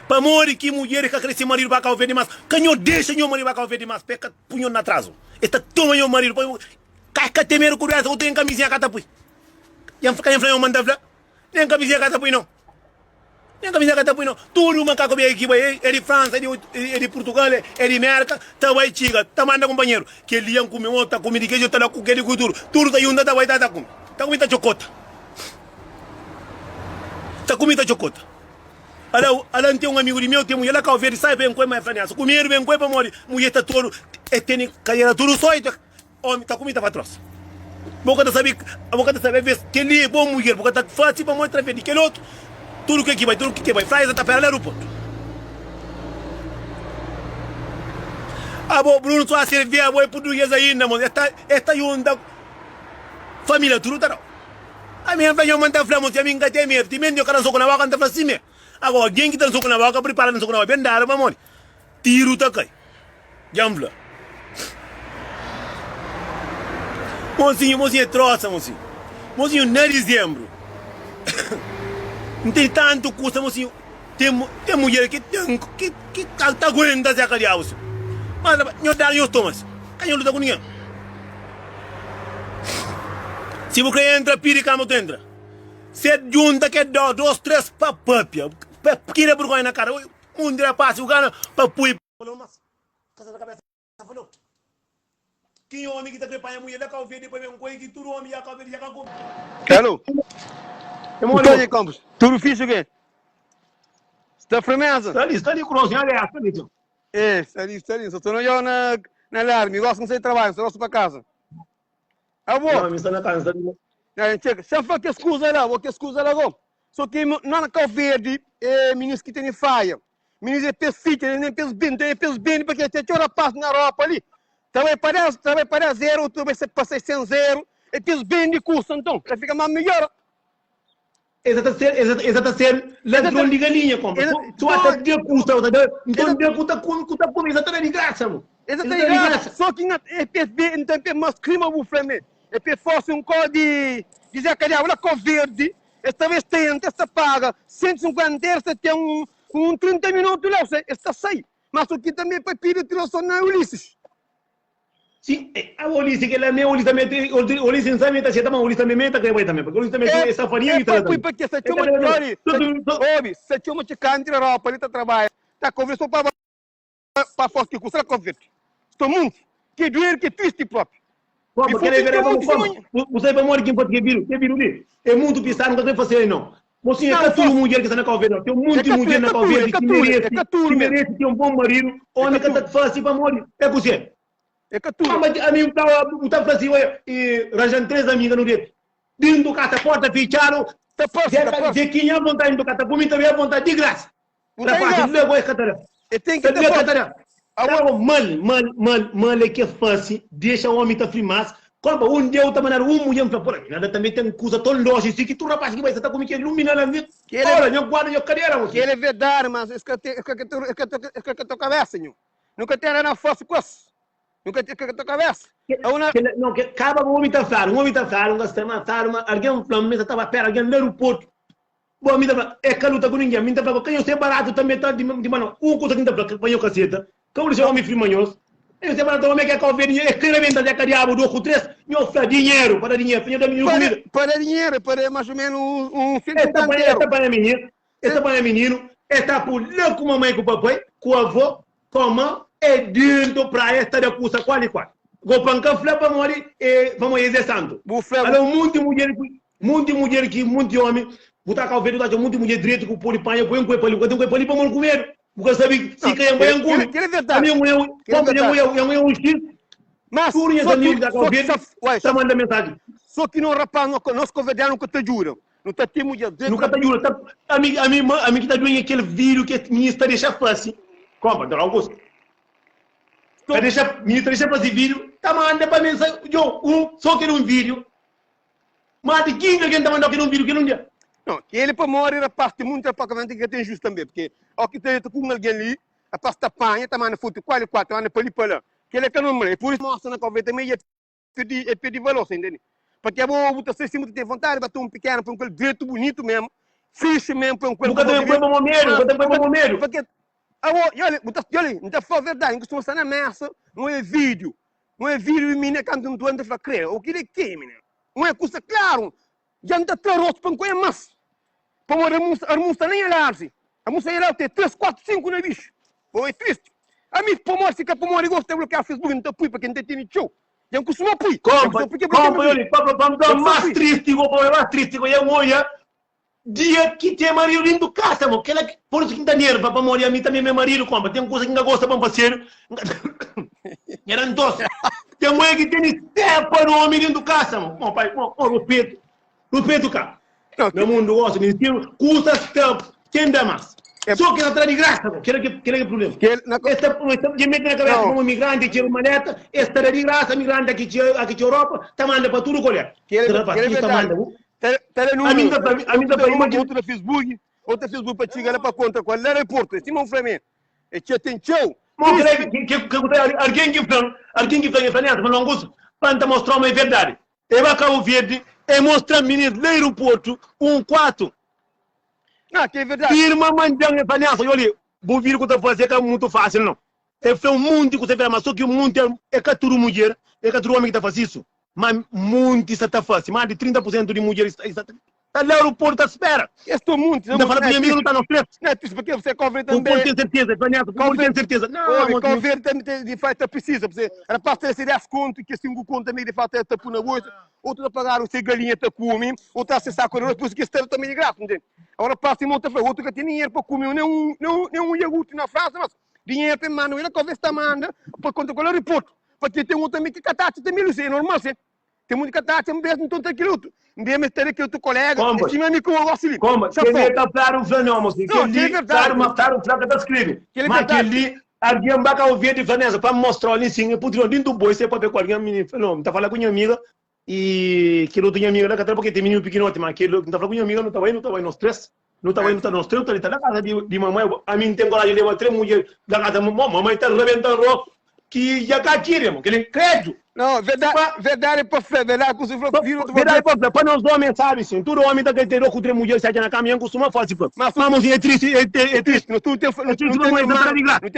Para morrer que mulher que cresce marido para cá ver demais. Canho deixa meu marido para cá ver demais. Peca punho na atraso. Esta toma meu marido. Caica temer curioso. Eu tenho camisinha cá tapui. Yang fica em frente ao mandavla. Nem camisinha cá tapui não. Nem camisinha cá tapui não. Tudo macaco bem aqui. É de França, é de Portugal, é de América. Tá vai chiga. Tá manda companheiro. Que ele ia comer outra comida que eu tô lá com aquele cultura. Tudo tá indo da vai dar com. Tá comendo chocota. Tá comendo chocota. Ela tem amigo de meu, tem mulher lá que ver sai bem com mais franhaço. Comer bem com para morrer. Mulher tá todo é tem carreira tudo só e homem tá comida para trás. Boca tá saber, a boca tá saber ver que ele é bom mulher, boca tá fácil para mostrar ver de que outro. Tudo que vai, faz tá para lá aeroporto. A bo Bruno só servir a boa português ainda, mas esta yunda família tudo tá. A minha velha manda flamos, a minha gatinha minha, timendo eu quero só com a vaca anda para cima. Agora, alguém que está no soco na vaca, prepara no soco na vaca, bem dado, mamãe. Tiro tá cai. Jambla. Mocinho, é troça, mocinho. Mocinho, não é dezembro. Não tem tanto custo, mocinho. Tem mulher que tá aguentando essa cadeia, mocinho. Mas, eu dá eu Thomas. Canho luta com ninguém. Se você entra, pirica, não entra. Se junta que dá 2, 3 papapia. Kira vergonha na cara. Dia passa o cara para pôr. Falou, mas. Casa da cabeça. Falou. Quem homem que está preparando a mulher da calveira depois vem um coisa que tudo homem já calveira já calcou. Alô? Antônio Campos, tudo fixe o quê? Está firmeza? Está ali, cruz, já está ali. É, está ali. Só estou eu na alarme, gosto de sair de trabalho, só gosto para casa. Ah, bom? Não, está na casa, está ali. Chega, se for que escusa lá, agora. Só que na Cal Verde, ministro que tem faia. Ministro é perfeito, ele nem pensa bem, porque tem hora passa na Europa ali. Também para zero, tu vai ser para 600 zero, e pensa bem de curso, então, já fica mais melhor. Exato ser ladrão de galinha, compra. Tu até de custa, então de custa com exatamente de graça, mano. Exatamente de graça. Só que é PSB, então é mais crime ao flamengo. É para fosse um código de dizer que a Cal Verde. Esta vez esta paga 150 euros, você tem 30 minutos lá, esta sai. Mas o que também para pedir tiração na Ulisses. Sim, a Ulisses, que ela é Ulisses também, Ulisses também está certo, mas Ulisses também meta que vai também, porque Ulisses também tem essa farinha e tal. Porque se chama de Jori, se chama de canto na Europa, ele está trabalhando, está conversando para fora que custa a conversa. Estou muito, que doer, que triste próprio. Você vai morrer quem pode que viru ali. É muito pisado, não tem fazer não. Você é tudo mulher que está na calveira, tem muita mulher na calveira que merece ter um bom marido, onde que está fácil para morrer. É você. É que tudo. Mas a mim estava fácil e arranjando 3 amigas no dia. Dentro do casa, porta fechada, de quem é vontade do casa, por mim também é vontade de graça. Para fácil, não é boa catarina. E tem que ter catarina. Mal é que é fácil, deixa o homem estar filmado. Quando dia eu estava na rua, mulher me falou, nada também tem coisa tão longe, assim, que tu rapaz que vai estar comigo, que ilumina a vida. Olha, eu guardo a cadeira. Que ele é verdade, mas é que a tua cabeça, senhor. Nunca tem nada na força com isso. Nunca tem que a tua cabeça. Não, que acaba o homem está falando, alguém falou, mas estava perto, alguém no aeroporto. Bom, me dá é que a luta com ninguém, me dá quem eu sei barato também está de mano, coisa que dá para apanhar caceta. Como ele chama homem frimanhoso. Eu sei barato, homem que é calveiro, é claramente da cariabo, 2 com 3, eu ofereço dinheiro, para dinheiro, para dinheiro, para mais ou menos um filho de esta para menino, esta por lá com a mamãe, com o papai, com a avó, com a mãe, é dentro para esta da cursa qual e qual. Vou pancar flá para morrer, vamos exercer santo. Então, muita mulher que, muito homem, botar calveiro, muita mulher direito com o polipanha, põe um coelho para morrer. Porque sabe se quem é bem come. Que é verdade. Um X. Mas tu não amigos da calveira, está mandando mensagem. Só que não rapaz, nós convidamos que te juram. Não tá tendo mulher. Nunca tá juro. A mim que tá doendo aquele vídeo que o ministro deixa fácil. Como, Dr. Augusto? Ministro deixa fazer vídeo. Tá mandando pra mim, só quero um vídeo. Mas de quem alguém tá mandando um vídeo que não dia? Não, que ele para morrer a parte muito para que tem justo também, porque ao que tem com alguém ali, a pasta panha, tá mandando foto qual quatro, anda para lá. Que ele é que não mulher, por isso mostra na conversa também é pedir valor, entende? Porque eu vou botar se muito tem vontade, bater um pequeno para um coelho direito bonito mesmo, fixe mesmo para um coelho. Nunca tem para momento, porque olha, não está falando a verdade, não costuma estar na massa, não é vídeo e menina canta um doente para crer, o que ele quer, menina? Não é coisa claro, já não está terroso para um coelho mais. Como a moça nem olhar-se. A moça ia lá ter 3, 4, 5 na bicho. Foi é triste. A mim, para morrer, se para morrer, gosta de bloquear o Facebook, não está pui para quem não tem show. Já costuma pui. Vamos dar mais triste, mais triste, eu olho, dia que tem marido dentro do casa, mano. Por isso que está nerva para morrer, a mim também meu marido, como tem coisa que não gosta para parceiro. Eram doce. Tem mulher que tem para o homem dentro do casa, mano. Bom, pai, respeito, cara. No mundo gosta de tiro, custa tempo, quem dá mais? Só que não traz de graça, que é o problema. Esta de meter na cabeça como imigrante, tira uma maleta, esta é de graça, imigrante aqui de Europa, tá mandando para tudo colher. A mim dá outra Facebook, para chegar para conta qual é o aeroporto, esse não foi mesmo. E tinha tchau. Alguém que vem em frente, mas não gosta, para mostrar uma verdade. Eu vai Cabo Verde, e mostra menino no aeroporto, quarto. Ah, que é verdade. Firma mandando em panela, olha, vou vir que eu fazer que é muito fácil, não. É um mundo que você vê, mas só que o mundo é que tudo mulher, é que tudo homem que está fazendo isso. Mas muito isso está fácil, mais de 30% de mulheres está no aeroporto à espera. Estou muito. Não fala para minha amiga, não está no stress. Não é isso, porque você converte também. Não tem certeza, tem certeza. Não, converte também, de fato, precisa. Era para ter esse 10 conto, que 5 conto também, de fato, é tapu na bolsa. Outro a pagar o seu galinha está comendo, outro a acessar com a por isso que esse também de graça, entende? Agora passa em monta para outro que tem dinheiro para comer, nem iogurte na França, mas dinheiro para mandar, ele conversa está manda, para conta com o aeroporto. Porque tem um também que cataste também, não sei, é normal, sim. Tem muito cataste, mesmo não tem aquilo. Mesmo ter aquele teu colega, esse meu amigo eu gosto de. Como? Ele está claro o fenômeno, assim, que ele claro, mas claro, o fraco está escrevendo. Mas que ele, alguém vai ouvir de Vanessa, para mostrar ali, sim, por dentro do boi, você pode ver com alguém, menino, não, está falando com minha amiga, e que não tinha amiga lá, porque tem menino pequeno, mas que não está falando com minha amiga, não estava indo nos três. Não estava indo nos três, está na casa de mamãe, a mim tem coragem de levar 3 mulheres da casa, mamãe está arrebentando, que já está aqui, irmão, que ele crede. Não, verdade para fé, verdade que você falou. Verdade para nós homens, sabe, sim. Todo homem está querendo com 3 mulheres, sai na caminhão, costuma fazer, pô. Mas é triste, é triste. Não tem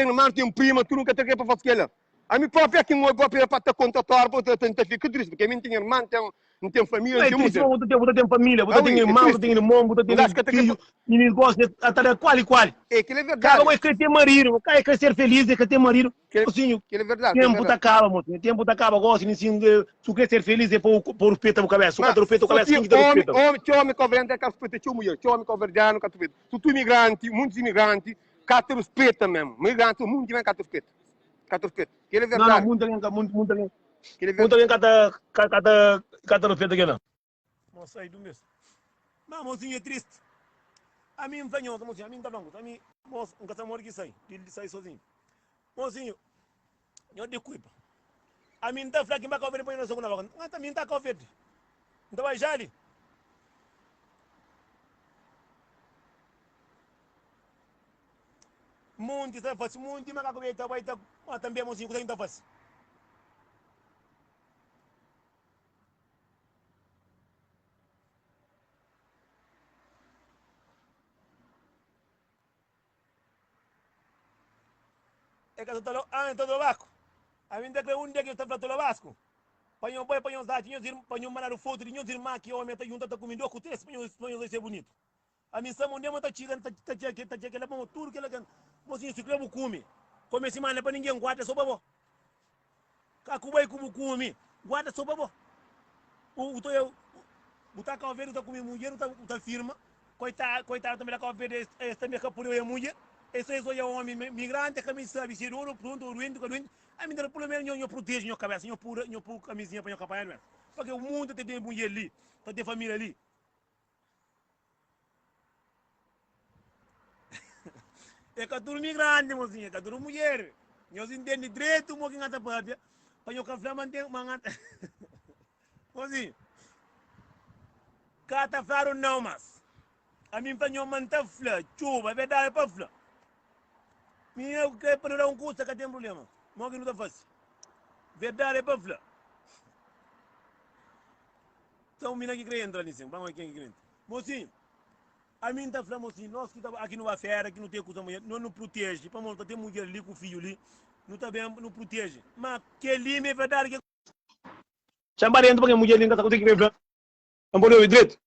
irmão, tem prima, tu nunca tem que para fazer aquilo. A mim própria aqui não é para te contratar, para te ficar triste, porque a mim tem irmão, não tem família, não tem muito. Você tem família, você tem irmão, você tem irmão, você tem filho, e gosta de estar qual. É que é verdade. Cada quer ter marido, cada quer ser feliz, quer ter marido. Que é verdade. Tempo está acaba, moço. Tempo está acaba, gosta de tu quer ser feliz é pôr o peito na cabeça. O cara peito na cabeça, quem dá o peito? Homem convergente é que respeita tua mulher, homem convergente, que respeita. Tu imigrante, muitos imigrantes, que respeita mesmo. Imigrante, o mundo vem que respeita. Que é verdade. Não, muito bem. Muito bem, cada respeito aqui, não. Nossa, aí do mesmo. Mas, mocinho, é triste. A mim, não mocinho, a mim tá bom. A mim, moço, um casamento que sai, ele sai sozinho. Mocinho, eu de culpa. A mim tá fraco, vai comer depois na segunda vez. Mas também tá com verde. Então vai já ali. Muito, está fácil. Muito, mas vai estar, mas também, mocinho, que está fácil. É que eu estou em todo o Vasco. A mim tem um dia que eu estou em todo o Vasco. Põe um boi, põe uns dados, põe um mandar foto de uns irmãos que o homem está junto, está comendo com três, põe uns ser bonito. A mim só um dia está chegando, está chegando, bom, tudo que ela quer. Mocinho, se creu come. Come esse mano para ninguém, guarda só para você. Caco boi como come, guarda só para você. O tá com a ver, o tá comendo mulher, o tá firma. Coitado também da com a ver, esta minha capura é mulher. Isso é um homem migrante, que me sabe se ouro, pronto, ruim. A mim, pelo menos, eu protejo minha cabeça, eu puro camisinha para eu acompanhar, porque o mundo tem mulher ali, tem família ali. É que tudo migrante, mocinha, é que tudo mulher. Nós entendemos direito, mo que ngata papia. Para eu café manter mangata. Mocinha. Cata faro não, mas. A mim para eu manter flá, chuva, é verdade para flá. Minha que para dar custo que tem problema. Mo que não tá fácil. Verdade para flá. Então, mina que crê entrar nisso, vamos aqui que crê. Mocinha. A mim tá falando assim, nós que estamos aqui numa fera, que não tem coisa mulher, não nos protege. Para montar tem mulher ali com o filho ali, não tá bem, não protege. Mas que ali é verdade que chambarendo porque mulher ali não tá conseguindo ver. Não pode ouvir direito.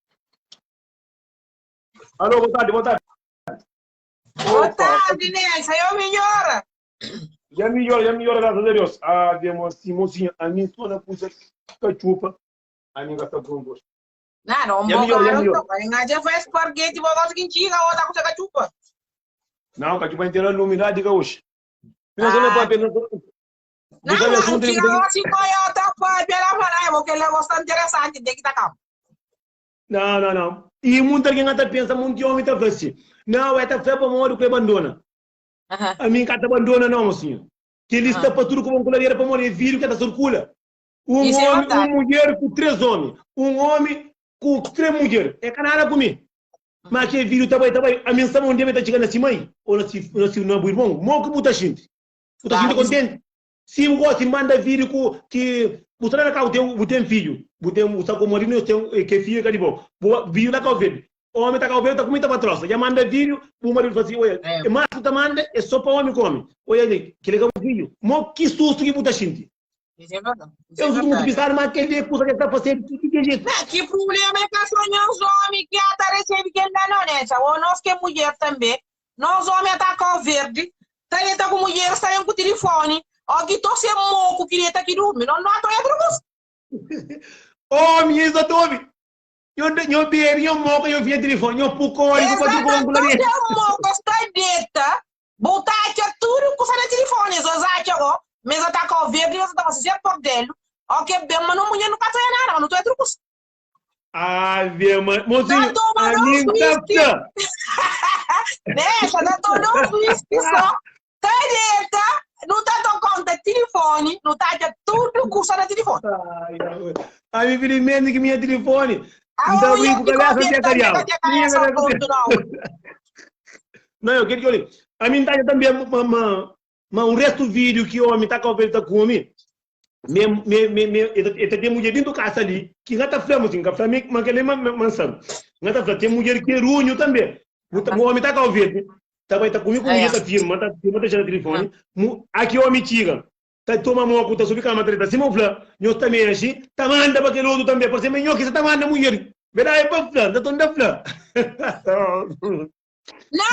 Alô, boa tarde, boa tarde. Boa tarde, né? Isso aí é o melhor. Já melhor, graças a Deus. Ah, demos assim, mocinha, a mim só na puxa cachupa, a mim gasta por um gosto. Não bom, mas já faz esparguete, vou dar o seguinte, a outra coisa cachupa. Não, cachupa inteira no umidade de gaúcho. Não, não pode pensar. Não, tira assim, põe outra parte, ela vai, porque ele é bastante interessante, tem que estar calmo. Não. E muita gente até pensa, muito homem está assim. Não, é até fé para morrer que abandona. A mim que abandona não, mocinho. Que ele está para tudo como coladeira para morrer, vídeo que está circula. Um homem, uma mulher com 3 homens. Um homem com 3 mulheres. É canara comigo. Mas que vídeo está bem. A minha sama onde está chegando assim, mãe. Ou assim, não é irmão. Mó que muita gente. Muita gente contente. Se um gosta, manda vídeo que você não acaba tem filho. Você sabe como marido tem que filho que é de bom. Vídeo lá que eu vejo. O homem está com está com muita patroça. Já manda vídeo, o marido fala assim, olha, mas tu manda é só para o homem come. Olha ali, que legal o vídeo. Mó que susto que muita gente. Isso é verdade. Eu sou muito bizarro, mas aquele coisa que está fazendo, que jeito. Que problema é que sonham os homens que até recebem que não é nessa. Ou nós que é mulher também. Nós homens está com verde. Está com mulher, está com telefone. Ou que tô sem moco, queria estar aqui dormindo. Não estou aí para Oh, minha exatamente. Eu bebi, eu moco, eu via telefone, eu puco, eu faço com o glória. Eu moco, estou deta. Botar aqui tudo com o telefone. Eu já chegou. Mas eu tá com verde, eu estava sempre por dentro. Ok, bem, mas não mulher nunca tem nada, não tô entre os. Ah, bem, mozinho, a mim capta. Deixa, dá todo um whisky só. Tá dentro, não tá tão conta telefone, não tá de tudo com o telefone. A mim vira menos que minha telefone. Então, eu brinco com ela, você é carial. Não, eu quero que olhe. A mim tá também, mas o resto do vídeo que o homem está com a oferta come, tem mulher dentro do casa ali, que não está falando assim, mas que ele é mansão. Não está falando, tem mulher que é runho também. O homem está com a oferta, está comigo com essa firma, está deixando o telefone, aqui o homem tira, está tomando uma puta sobre a cama, está se movendo, nós também assim, está mandando para aquele outro também, por ser melhor que você está mandando mulher. Verdade, é para falar, está toda falando. Não,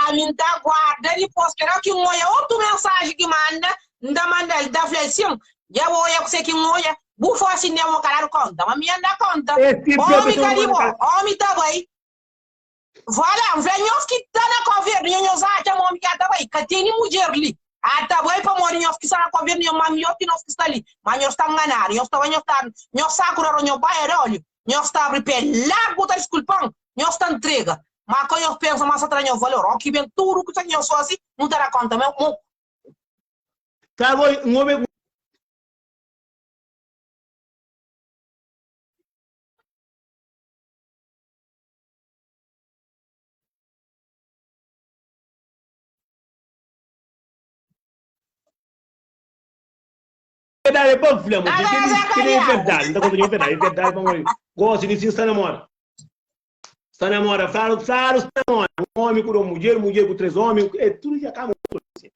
a mim tá guarda depois que era que moia outro mensagem que manda, ele dá flexão. Já vou eu sei que moia, bufo assim nem um cara conta, mas minha dá conta. Homem caribo, homem tá bem. Voilà, venhos que tá na conversa, nós acha homem que tá bem, que tem mulher ali. Tá bem para morrer, nós que está na conversa, nós mamió que nós que está ali. Mas nós está enganar, nós sakura nós vai olho, nós está abrir pé largo tá desculpando, nós está entrega. Mas quando eu penso mais atrás, eu valor, ó, que vem tudo que eu sou assim, não terá conta, meu. Tá bom, um homem. Verdade, é para filho, que é verdade, não está contando verdade, vamos gosto de está namora. Está namora, falo, está namora. Um homem com uma mulher com 3 homens, é tudo já acaba.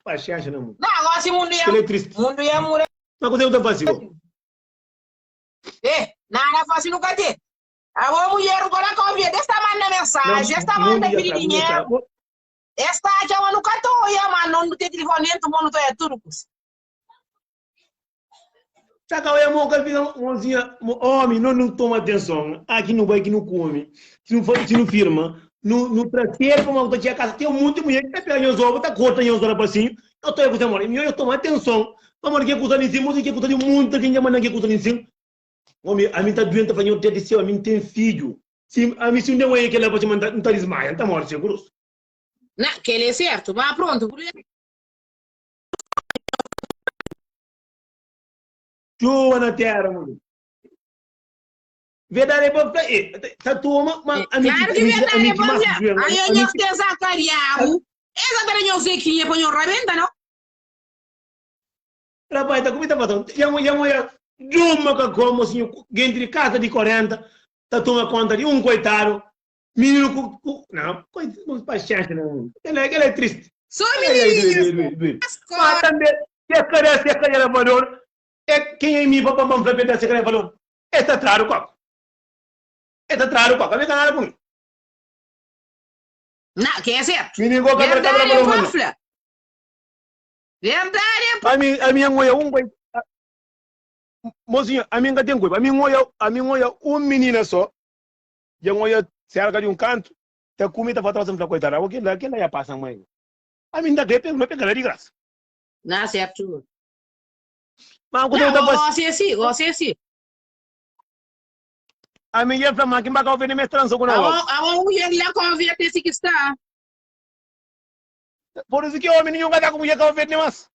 Paixão, não. Não, agora se mundo ia morrer. Mas você não está fácil. Nada fácil nunca ter. A mulher agora convida, esta manda mensagem, esta manda pedir dinheiro. Esta já nunca estou, mas não tem telefone, não tem tudo. Saca, eu homem, não toma atenção. Aqui não vai, aqui não come. Se não firma, no traseiro, como eu tinha casa, tem muita mulher que está pegando os ovos, está cortando os ovos assim. Eu estou com você, eu tomo atenção. Vamos que custa em cima, que custa de muita gente, mas não que custa em cima. Homem, a mim está doente, está fazendo de céu, a mim tem filho. A mim se não é que ela pode mandar, não está desmaiando, está morto, seguro. Não, que ele é certo, mas pronto. Chuva na terra, mano. Verdade é bom pra ele. Tá toma, mas Claro que verdade é bom. Aí eu amigo, não tenho Zacariago. Essa para não sei quem é para não rebenta, não? rapaz, tá como tá falando? Já Juma que como assim, entre casa de 40, tá toma conta de coitado. Menino não, coitado, paciente não. Ele é triste. Só menino. Mas também, se a cara é valor, é quem é mim para mamãe para se é valor. Esta traro coco. Esta traro coco, não nada com. Não, que é certo. Menino coco Verdade para é valor. pafla. Verdade é A minha moia coitado. Mozinho, a minha tem coisa. A minha moia menina só. Já moia cerca de canto. Tá comida para trás da coitada. O que lá já passa mãe. A minha da grepe não pega de graça. não, certo. Mas quando Não, eu tava você sim. a minha ia para máquina para ver me transa com ela. A mulher lá converte esse que está. Por isso que o menino vai dar com mulher que ver nem mais.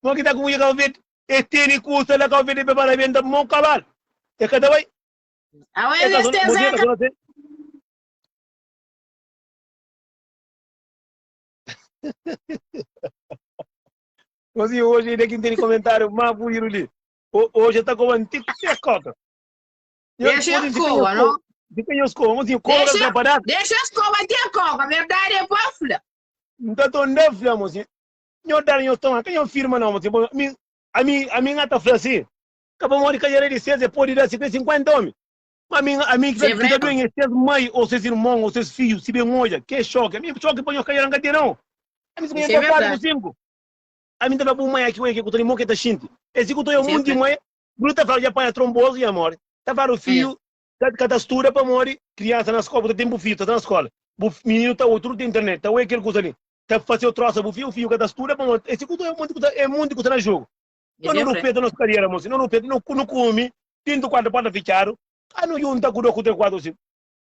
Não que tá com mulher que ver. Este ni custa lá que ver de para ver da mão cabal. É cada vai. A mulher está Mas hoje ele aqui tem comentário mais bonito ali. Hoje está com um tic coca. Deixa a escova, não? Deixa a escova, mas o coca está preparado. Deixa a escova ter a coca, verdade é pafla. Não está tão nefla, mas não dá nem o tom, tem uma firma não, mas a mim está assim. Acabou de morrer cair de 6 pode dar 50 homens. Mas a mim que está doendo é 6 mãe ou 6 irmãos ou 6 filhos, se bem olha, que choque. A mim choque para não cair na cadeira não. A mim se ganha 4 5. A mim estava por mãe aqui, que eu tenho que tá xinte. Esse que eu tenho muito de mãe, gruta fala já para trombose e amor. Tá para o filho, cadastura para morrer, criança na escola, tá tempo filho, tá na escola. O menino tá outro da internet, tá aquele coisa ali. Tá fazer o troço, o filho cadastura para morrer. Esse que eu é muito coisa na jogo. Eu não respeito a nossa carreira, moço. Não respeito, não come, tinto quando para ficar. Ah, não junta com o outro quadro assim.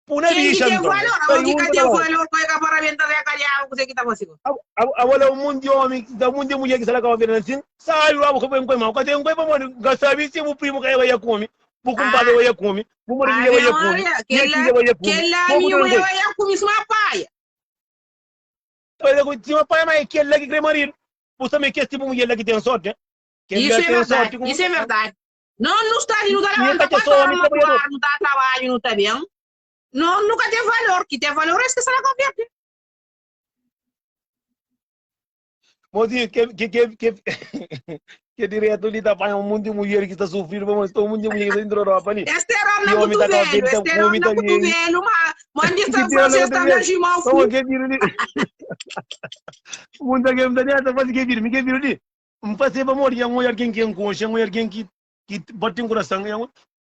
Puna bicha então. Quem que tem valor para vender a calhar, você que tá fazendo. Agora o mundo de homem, o mundo de mulher que se lá vendo assim, sai o abo que põe mal, cadê um coisa para gastar se o primo que vai comer, o compadre vai comer, o marido vai comer, que lá meu vai comer uma paia. Olha, se uma paia mais que ele que quer marido, você me quer tipo mulher que tem sorte, isso é verdade. Não está ali, não está trabalho, não está bem. Não, nunca tem valor. Que tem valor é que se ela converte. Mozinho, que direto ali da pai um monte de mulher que está sofrendo, mas todo mundo de mulher que está dentro da Europa ali. Esterol na cotovelo, mas distração você está na gimão. Como que vira ali? Mundo que me dá nada, faz que vira ali. Não faz para morrer, mulher quem concha, mulher quem que bate um coração,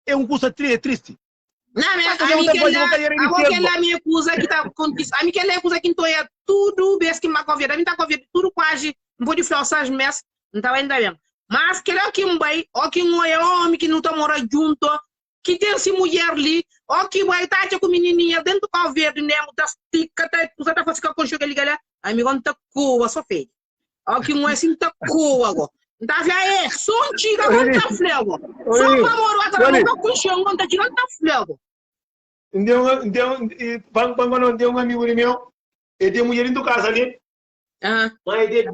é custo triste. Não, a minha acusa que tá a minha que ela acusa que é tudo bem que me convida, a minha tá convida tudo quase não pode falar os meses, não tá ainda bem. Mas que lá que vai, ou que um homem que não tá morando junto, que tem essa mulher ali, ou que vai estar com menininha dentro do convite, né, tá estica, tá, você tá fazendo com chega ali galera, a minha não tá coa só feio. Ou que um assim tá coa agora. Tá vendo? Só antiga quando tá flego. Só pra morar atrás do colchão quando tá tirando tá flego. Então, quando não tem amigo meu, ele tem mulher dentro da casa ali. Mas ele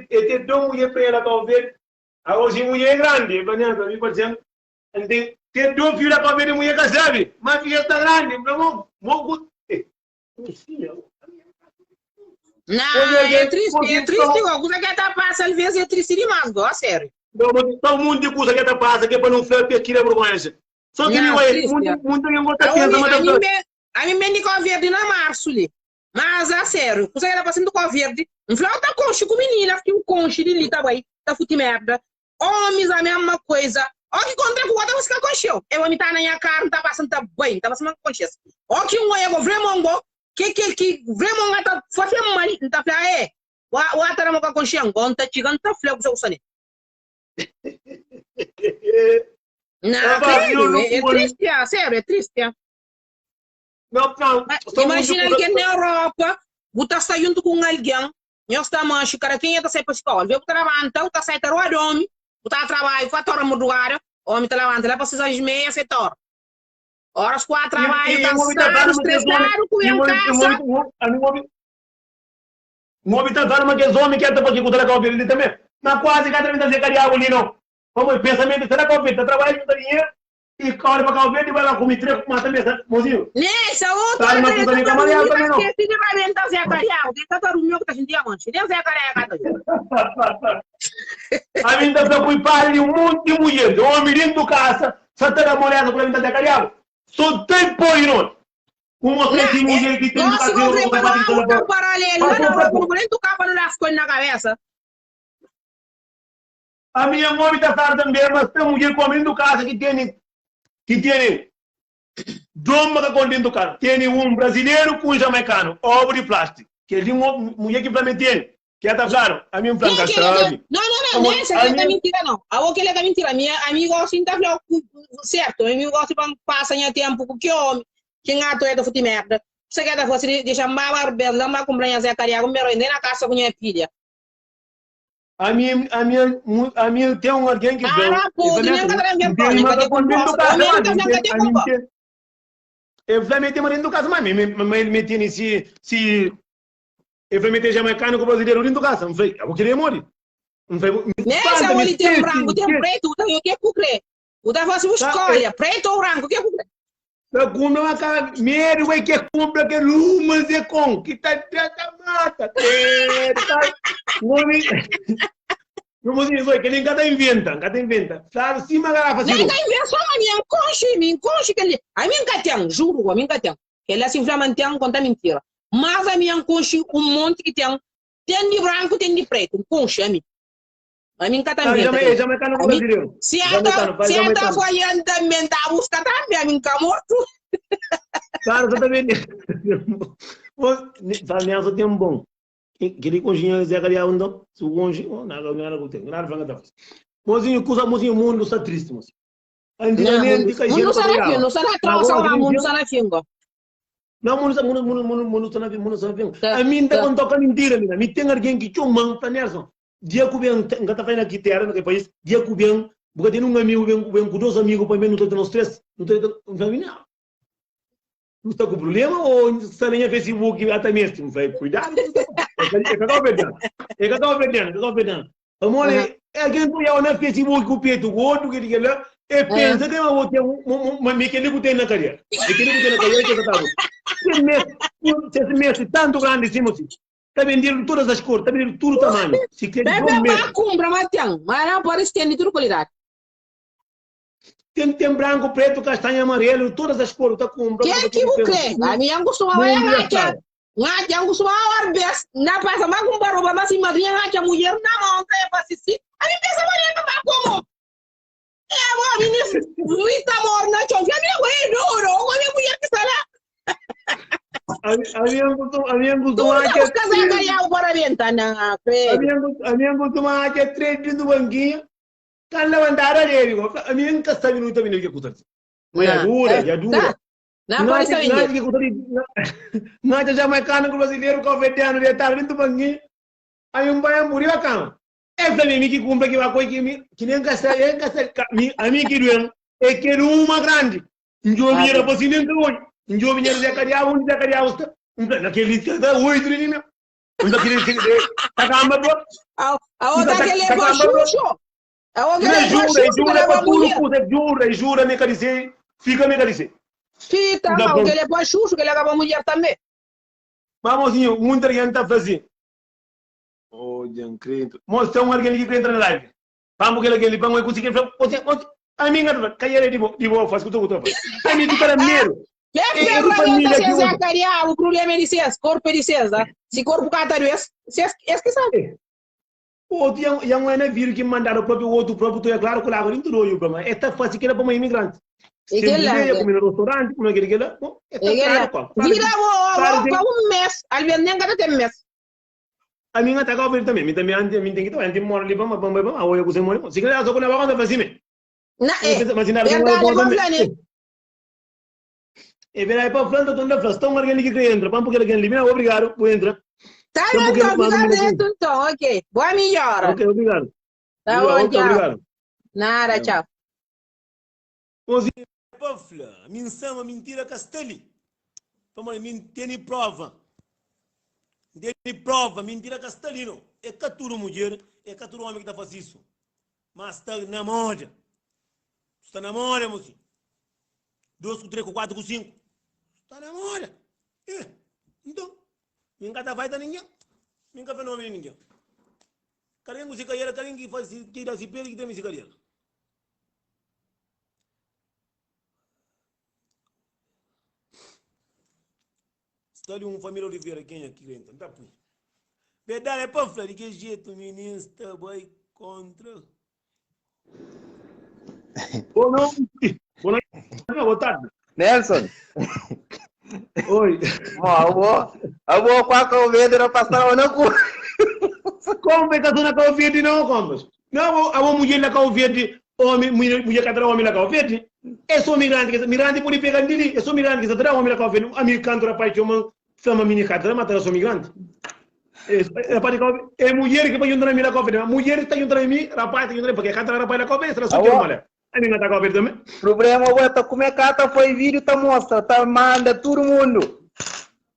tem duas mulheres para ela talvez. Agora se mulher é grande, banhada, me parece. Tem duas filhas para ver mulher casada. Mas filha está grande, não vou. Não, é triste, coisa que tá passando, às vezes é triste demais, gosto, sério. Todo mundo de coisa que tá passando, que é para não fazer pesquisa por mais. Só que não é, muito que eu a mim me converte na março ali. Mas, a sério, coisa que tá passando do converte, não falou, tá conche com menina, fiquei um conche ali, tá aí, tá futi merda. Homens, a mesma coisa. Ó que contra com o outro, você fica concheu. Eu me tá na minha cara, não tá passando, tá bem, tá passando conchês. Ó que um ego, vraiment, que vraiment tá fazendo mal, não tá falando, o outro não tá concheu, não tá chegando, tá flego, você usa. Não, é triste, sério, é triste. Não, imagina que na Europa, Buta está junto com alguém, eu está mancho, cara, quem está sai para escola, vê o trabalho, está sai para o homem, buta trabalho, 4 horas madrugada, homem está levantando, lá precisa de meia, 7 horas. Horas 4 trabalho, cansado, estressado, com em casa. Um homem está dando uma que homem que está para que o trabalho dele também. Na quase cada vez que ele ali não. Como pensamento será que ele trabalha com dinheiro e corre para cá ver e vai lá comer três com também, mozinho. Nessa outra, que se vai inventar Zé Carial, tem que estar o meu que está em diamante, nem Zé Carial. A mim está para cuidar de um monte de mulher, de homem dentro da casa, só está molhado para inventar Zé Carial. Só tem poiro. Uma frente de mulher que tem que fazer um paralelo, não nem tocar para não as coisas na cabeça. A minha mãe está tarde também, mas tem mulher comendo casa que tem doma que contém do carro. Tem um brasileiro com um jamaicano, ovo de plástico. Que é uma mulher que para meter. Que é claro, a minha franca sabe. Não, essa é mentira não. A outra é mentira. Minha amiga assim tá certo. Minha amiga gosta de passar em tempo com que homem, que gato é do fute merda. Você quer da fosse deixar mal bela, mal comprar Zé Cariago, meu nem na casa com minha filha. A minha tem um alguém que veio. Ah, pô, nem cada vez eu vou meter marido do caso, mas me tem se eu vou meter jamaicano com brasileiro dentro do caso, não foi? Eu vou querer morrer. Não foi? Nessa olha tem branco, tem preto, tem o que cucre. O da você escolha, preto ou branco, o que cucre? Eu compro uma cara, medo é que compra que lumas é com, que tá mata. Vamos dizer que ele cada inventa. Claro, sim, mas ela faz isso. Nem invenção, mas me enconche que ele. A mim cateng, juro, a mim cateng. Ele assim realmente conta mentira. Mas a mim enconche monte que tem de branco, tem de preto, enconche a mim. A mim cateng. Jamaicano brasileiro. Se anda foi também tá busca também, a mim tá morto. Claro, você também. Falando tem um bom. Aquele conjunto Zé Carial não, se o conjunto não tem nada para nada. Mozinho, mundo está triste, mozinho. Antigamente que mundo está na não está na troça lá, mundo está na fingo. Não, mundo está na fingo. A mim está com toca mentira, me tem alguém que chama para Nelson. Dia que vem, engata faz na guitarra no país, dia que vem, porque tem um amigo, vem com 2 amigos para mim, não tem stress, não tem família. Não está com problema ou está nem a Facebook até mesmo? Cuidado. É que eu estou perdendo. Amor, é alguém que eu na Facebook com o Pedro, o outro que ele lá, e pensa que eu vou ter uma mecânica que na carreira. Mecânica que na carreira que eu estava. Esse mês tanto grande, sim, moço. Está vendendo todas as cores, está vendendo tudo o tamanho. Se quer dizer, compra, mas não pode ter de tudo qualidade. Tem branco, preto, castanho, amarelo, todas as cores, está comprando. Quem que você crê? A minha costuma é ngacha costuma arbes, na passa mais com barba, mas se madrinha ngacha mulher na mão, para assistir. A minha pensa mulher não vai como. É agora, menina, Luiz tá morto na chão, já me aguento, olha a mulher que está lá. A minha costuma que casar caiu para aventar na a minha costuma que 3 dias do banquinho. Kan levantar ele, a mim nunca está vindo também que custa. Mas é dura. Não pode ser não é jamaicano com brasileiro com veteranos de estar vindo banquinho. Aí vai morrer a cama. É também que compra que vai coisa que nem gasta, a mim que doeu é que uma grande. Não vinha para si nem hoje. Não vinha Zé Carial, naquele da 8 menino. Não aquele tá cama boa. A outra que leva chuchu. Jura, me caricei, fica me caricei. Fica, porque ele é bom chuchu, que ele acaba a mulher também. Mamozinho, muita gente está fazendo. Oh, Jancreto. Mostra alguém que entra na live. Vamos que ele vai conseguir fazer. A minha caia de boa, faz o que eu estou fazendo. A minha tu cara medo. O problema é de vocês, corpo é de vocês, tá? Se corpo cata vocês que sabem. O yang é vírus que mandaram o próprio outro, tu é claro que lá agora entrou o problema. É tão fácil que era para uma imigrante. Se ele comer no restaurante, como é que ele quer? É claro. Vira um mês, al menos nem cada mês. A minha está cá também, me tem que tomar, tem mora ali, vamos, a eu cozinho mora. Se quer só quando eu vou fazer, mas verdade, E verá para frente toda a frase, estão alguém que entra, para porque alguém elimina, obrigado, vou entrar. Tá então, fica dentro então, ok. Boa melhora. Ok, obrigado. Tá bom, tchau. Obrigado. Nada, tchau. Mozinho, pafla, minsama mentira casteli. Vamos tem prova. Tem prova, mentira castelino. É caturo mulher, é caturo homem que tá fazendo isso. Mas está na moda. Está na moda, mozinho. 2 com 3 com 4 com 5. Está na moda. Então, ninguém vai dar ninguém. Ninguém vai não ver ninguém. Carinho se cair, carinho que faz que dá se perde que tem se cair. Está ali família Oliveira, quem é aqui dentro? Tá por. Verdade é para falar de que jeito ministro vai contra. Ou não? Boa tarde. Nelson. Oi. Eu vou com a Covid não passar ou não com. Como é que a dona Covid não compras? Não, a mulher na Covid, homem, mulher que tra homem na Covid. É só migrante pode pegar dele, é só migrante que tra homem na Covid. A minha canto rapaz que uma fama mini catra, mas só migrante. É mulher que vai entrar na Covid. A mulher está entrando em mim, rapaz está entrando porque catra rapaz na Covid, será só que mal. A minha tá Covid também. Problema é como é que tá foi vídeo tá mostra, tá manda todo mundo.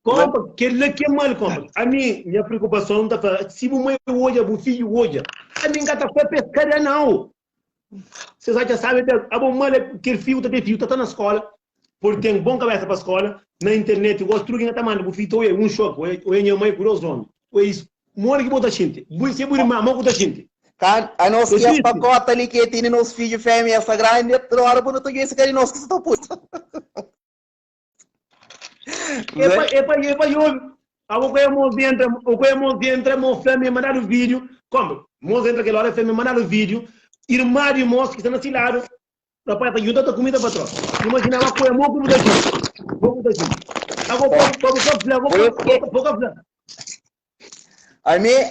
Compra, que ele que mal compra. A minha preocupação tá se o meu hoje, o filho hoje, a minha tá foi pescaria não. Vocês já sabem, a bom mal é que filho tá na escola, porque tem bom cabeça para escola, na internet, o outro que tá mandando o filho é um choque, ou é minha mãe por os homens. Ou isso, mora que bota gente, se por irmã, mão bota gente. A nós que é pacote ali que tem nos filhos fêmeas essa grande, toda hora por outro que quer nós que está puto. Epa, eu. O que é entra, mostra, me mandar o vídeo. Como? Mostra entra aquela hora, me mandar o vídeo. Irmã de moço que está nesse lado. Rapaz, tá ajudando a comida para trás. Imagina uma coisa, muito muito daqui. Muito daqui. Agora,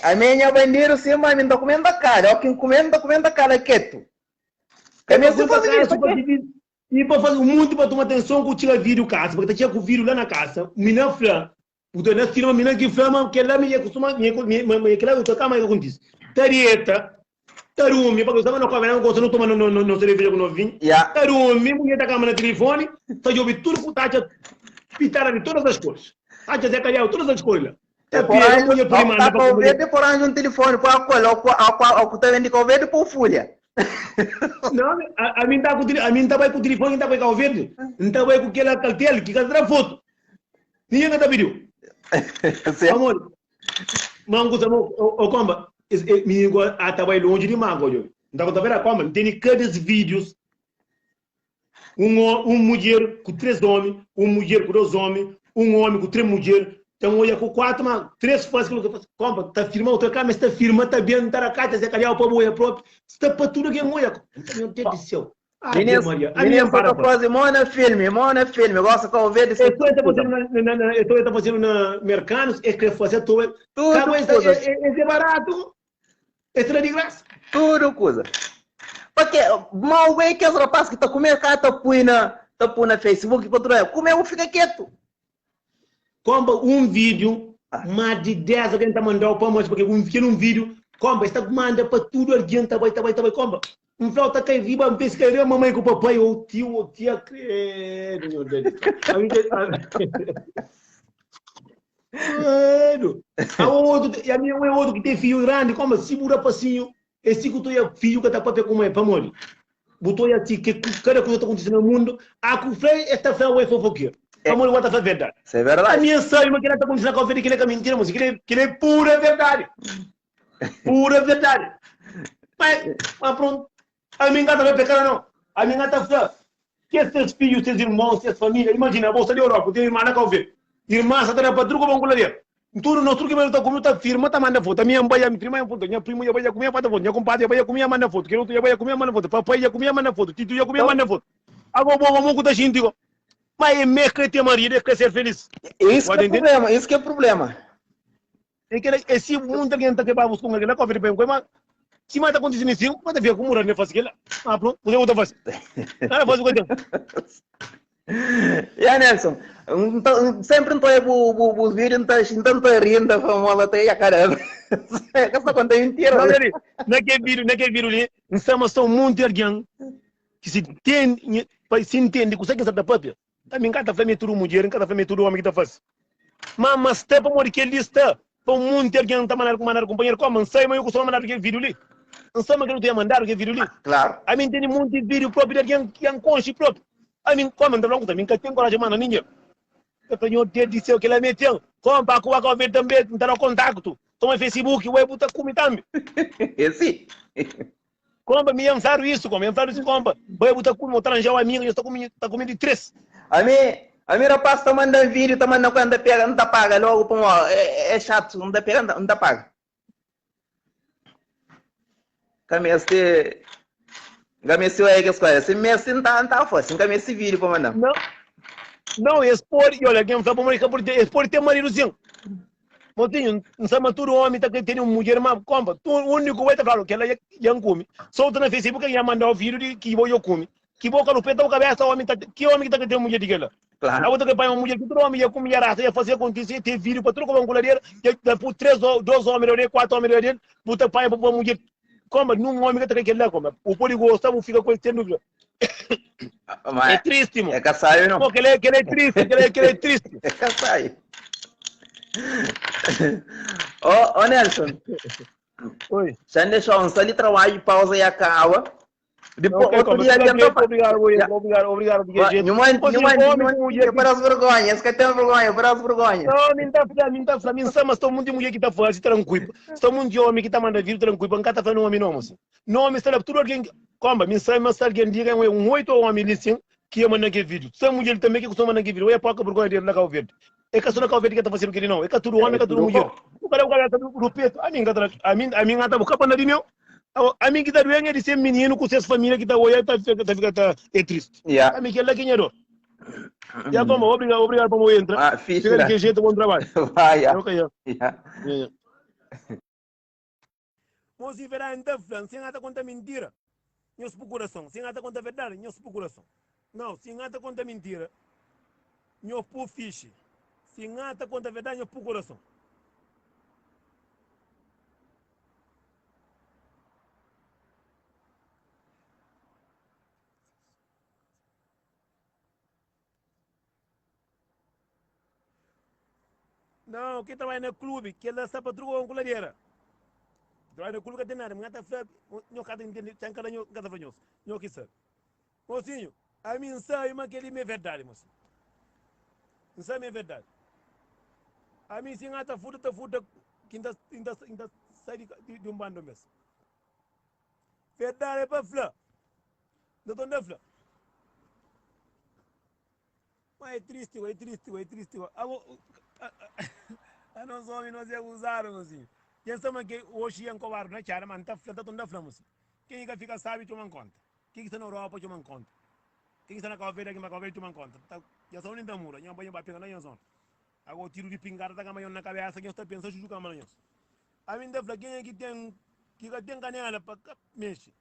a minha bandeira se mas me documenta cara, o que documenta cara é quieto. É mesmo e para fazer muito para tomar atenção que eu tira vídeo casa, porque tinha com vídeo lá na casa, mina flan, o dono tira uma mina que flama, que lá me costuma me que lá eu tocar mais algum disso. Tarieta, tarumi, porque eu estava no câmera, não gosto não tomando no cerveja com novinho. Tarumi, mulher da câmera no telefone, tá de ouvir tudo por taxa pitar de todas as cores. Taxa de calhar todas as cores lá. Tá Covid por aí um telefone para a que tá vendo Covid por folha. Não, a mim tá com o telefone, tá com o verde. Não vai com aquela cartel que cadra foto. Ninguém tá vídeo. Amor. Mango samo o comba. Me até vai longe de mango eu. Então tá vendo como tem cada vídeos mulher com 3 homens, mulher com 2 homens, homem com 3 mulheres. Então, olha com 4, mas 3 faz aquilo que faz. Compra, está firmando outra câmera, está firmando, está bem, está na caixa, está calhar o povo, é próprio. Está para tudo que é moia. Meu Deus do céu. Maria. A minha para fazer filme, gosta de ver isso. Eu estou fazendo na mercados, é que fazer tudo. Tudo é barato. É de graça. Tudo coisa. Porque, mal é que os rapazes que estão comendo cá, estão põe na Facebook, como eu fico quieto. Compra um vídeo, mais de 10 alguém está mandando para nós, porque um vídeo, compra, está mandando para tudo, alguém vai, compra. Um flauta tá caindo, viva, um pescaria, a mamãe com o papai, ou tio, ou tia, credo, meu Deus. E a minha é outro que tem filho grande, como segura passinho, esse que tu é filho que está para ver como é, para morrer. Botou aí que cada coisa está acontecendo no mundo, a que foi, esta foi a fofoqueira. Vamos lá, tá verdade. Isso é verdade. A minha sonho, mas que ela está acontecendo com a vida, que ele é mentira, mas que ele é pura verdade. Pura verdade. Mas pronto. A minha gata não é pecado, não. A minha gata fala, que esses filhos, esses irmãos, essas famílias, imagina, a bolsa de Europa, tem irmã na Covid. Irmã, essa está para truco, vamos colar. Tudo, nós truque, mas está comigo, está firma, está mandando foto. A minha mãe, minha prima, minha prima, ia vai comer, manda foto. Minha compadre, ia comer, manda foto. Que outro ia vai comer, manda foto. Papai, ia comer, manda foto. Tito, ia comer, manda foto. Agora, vamos com a gente, mas é meio que ter marido, é ser feliz. Isso que é problema, isso que é problema. É que esse mundo que está quebrando com aquele Covid, mas se mais está acontecendo assim, mas deve acumular, né? Faz aquilo. Pronto, você outra faz. Cara, faz o que tem. Yeah, Nelson. Sempre não estou os vídeos, não estou rindo da famosa até a caramba. Essa conta é mentira. Não, naquele vídeo ali, estamos só muito alguém que se entende, consegue saber da própria. Também cada família tudo mulher, cada família tudo homem que está fazendo. Mas está para morrer que lista, para muito alguém está mandando companheiro, como não sei, mas eu costumo mandar aquele vídeo ali. Não sei, mas eu não tenho mandado aquele vídeo ali. Claro. A mim tem muito vídeo próprio de alguém que é consciente próprio. A mim, como não também, que tem coragem de mandar ninguém. Eu tenho ter de ser que ele meteu. Como para que o ver também, não está no contato. Toma Facebook, o web está comigo também. Sim. Comba, me enviaram isso, comba. Vai botar com o tranjão amigo, eu estou comendo de 3. A minha rapaz está mandando vídeo, está mandando quando pega, não está paga. Logo, pô, é chato, não está pega, não está paga. Gamesse aí que as coisas, se Messi não está fácil, gamesse vídeo para mandar. Não, expor, e olha, quem fala para mim, expor tem maridozinho. Motinho, não sabe tudo homem, tá que tem mulher, mas comba, tu o único vai te falar que ela já come. Solta na Facebook, já mandar o vídeo de que eu come. Que boca no peito, a cabeça, homem, que homem que tá que tem mulher de ela. Claro. A outra que pai uma mulher que todo homem ia comer a raça, ia fazer acontecer, ter vídeo para tudo como uma colher, que por 2 homens, 4 homens, puta pai para uma mulher. Como, num homem que tá que lá, como. O poligo gostava, fica com esse dúvida. É triste, mano. É caçaio, não? Porque ele é triste, ele é triste. É caçaio. Ô, Nelson. Oi. Já deixou um sali trabalho, pausa e acaba. Depois, Okay, outro dia adiantou para... Obrigado. Não, para as vergonhas, que tem vergonha, para as vergonhas. Não, me tá falando, mas estou muito de mulher que está fazendo tranquilo. Estou muito de homem que está mandando vir tranquilo, não está falando homem não, moço. Não, me está tudo alguém, como, me sai, mas alguém diga 8 homem assim, que ia mandar aquele vídeo. São mulher também que costuma mandar aquele vídeo, é pouca vergonha dele na Cabo Verde. É que a sua Cabo Verde que está fazendo aquele não, é que tudo homem, é que tudo mulher. O cara está no peito, a mim está buscando para não. A mim que está doendo é de ser menino com suas famílias que está olhando é triste. A mim que é lá quem é do. Já como, obrigado por eu entrar. Fica de que jeito, bom trabalho. Vai, Mas se verá em Daflan, sem nada conta mentira, não se coração. Sem nada conta verdade, não se coração. Não, sem nada conta mentira, não se fiche. Sem nada conta verdade, não se coração. Não, quem trabalha no clube, que ela está para trocar com ladeira. Trabalha no clube que tem nada, mas está feio, não cada entende, tem cada não cada fanhoso, não que sabe. Mocinho, a mim sai, mas que ele é verdade, mocinho. Não sabe é verdade. A mim se ngata futa, que ainda sai de bando mesmo. Verdade é para flá. Não estou na flá. Mas é triste. A nós homens nós é usaram assim. Quem sabe que hoje é um covarde, não é cara, mas tá flata tão da flamos. Quem que fica sabe toma conta. Quem que está na Europa toma conta. Quem que está na Calveira aqui na Calveira toma conta. Já são nem da mura, não banho para pegar na zona. Agora tiro de pingar tá gamanhando na cabeça, quem está pensando juju camanhos. A mim da flá quem é que tem canela para mexer.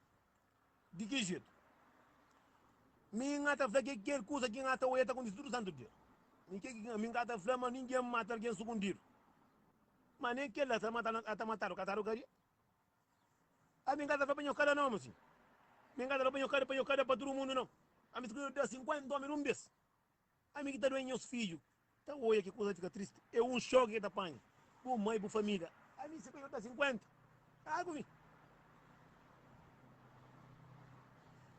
De que jeito? Minha tá flá que quer coisa que ngata oeta com tudo santo dia. Minha gata flama ninguém mata alguém sugundir. Mas nem que ela está matando o cataru cari. A minha gata vai para o cara não, moço. Minha gata vai para o cara para todo mundo não. A minha escolha dá 50 homens num mês. A minha que está doendo os filhos. Tá olha que coisa fica triste. É um choque que está apanha. Por mãe, por família. A minha escolha dá 50. Ah, comigo.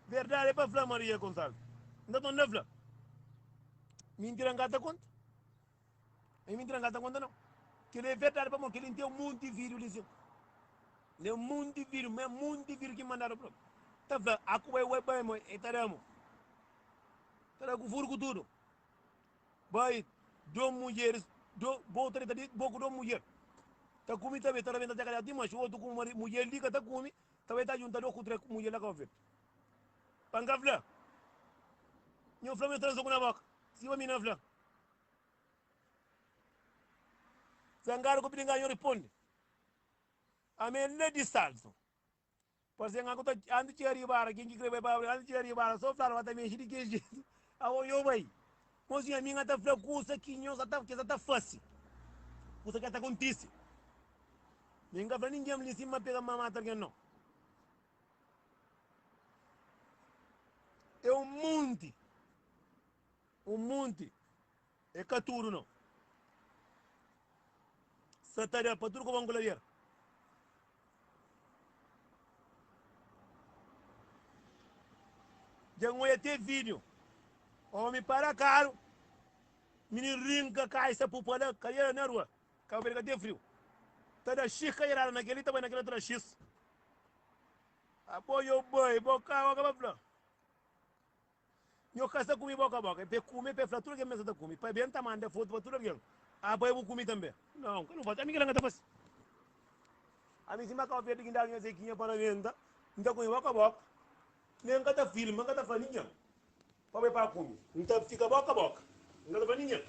Verdade é para falar Maria Gonçalves. Não estou na flama. Mentira não gata conta. É mentira não gata conta não. Que ele é verdade para mim, que ele tem um monte de vídeo ali. Ele um monte de vídeo, mas um monte de vídeo que mandaram para mim. Tá falando, a cuba é o web, é taramo. Tá com furo com tudo. Vai, 2 mulheres, vou tratar de pouco 2 mulheres. Tá comigo também, tá vendo até que já mas o outro com uma mulher liga, tá comigo, também tá juntando com 3 mulheres lá com a ver. Pangafla. Não flamengo transou com a boca. Se vai me na flã. Sangaro ko pinga responde. Ame lady salso. Por se ngako to andi cheri bara kingi krebe bara andi cheri bara so flaro wata me shiri keji. Awo yo vai. Mozinho a minha tá fracusa que nós tá fácil. Cusa que tá acontece. Ninguém pra ninguém me cima pega mamata que não. É um monte. É caturo não. Sataria para tudo como angolaria. Já não ia ter vídeo. Homem para caro. Menino rinca, cai, essa pupala, caiu na rua. Caiu para ter frio. Tá da chica irada naquele, também naquela outra X. Apoio boi, boca, boca, boca. Eu casa comi boca a boca. Pe comer, pe fratura que mesa da comi. Pai bem tá manda foto para tudo alguém. Apoio vou comer também. Não, que não faz. A mim que não tá faz. A mim se marca o verde que dá minha sequinha para venda. Então comi boca a boca. Nem que tá filme, que tá faninha. Para comer. Então fica boca a boca. Não tá faninha.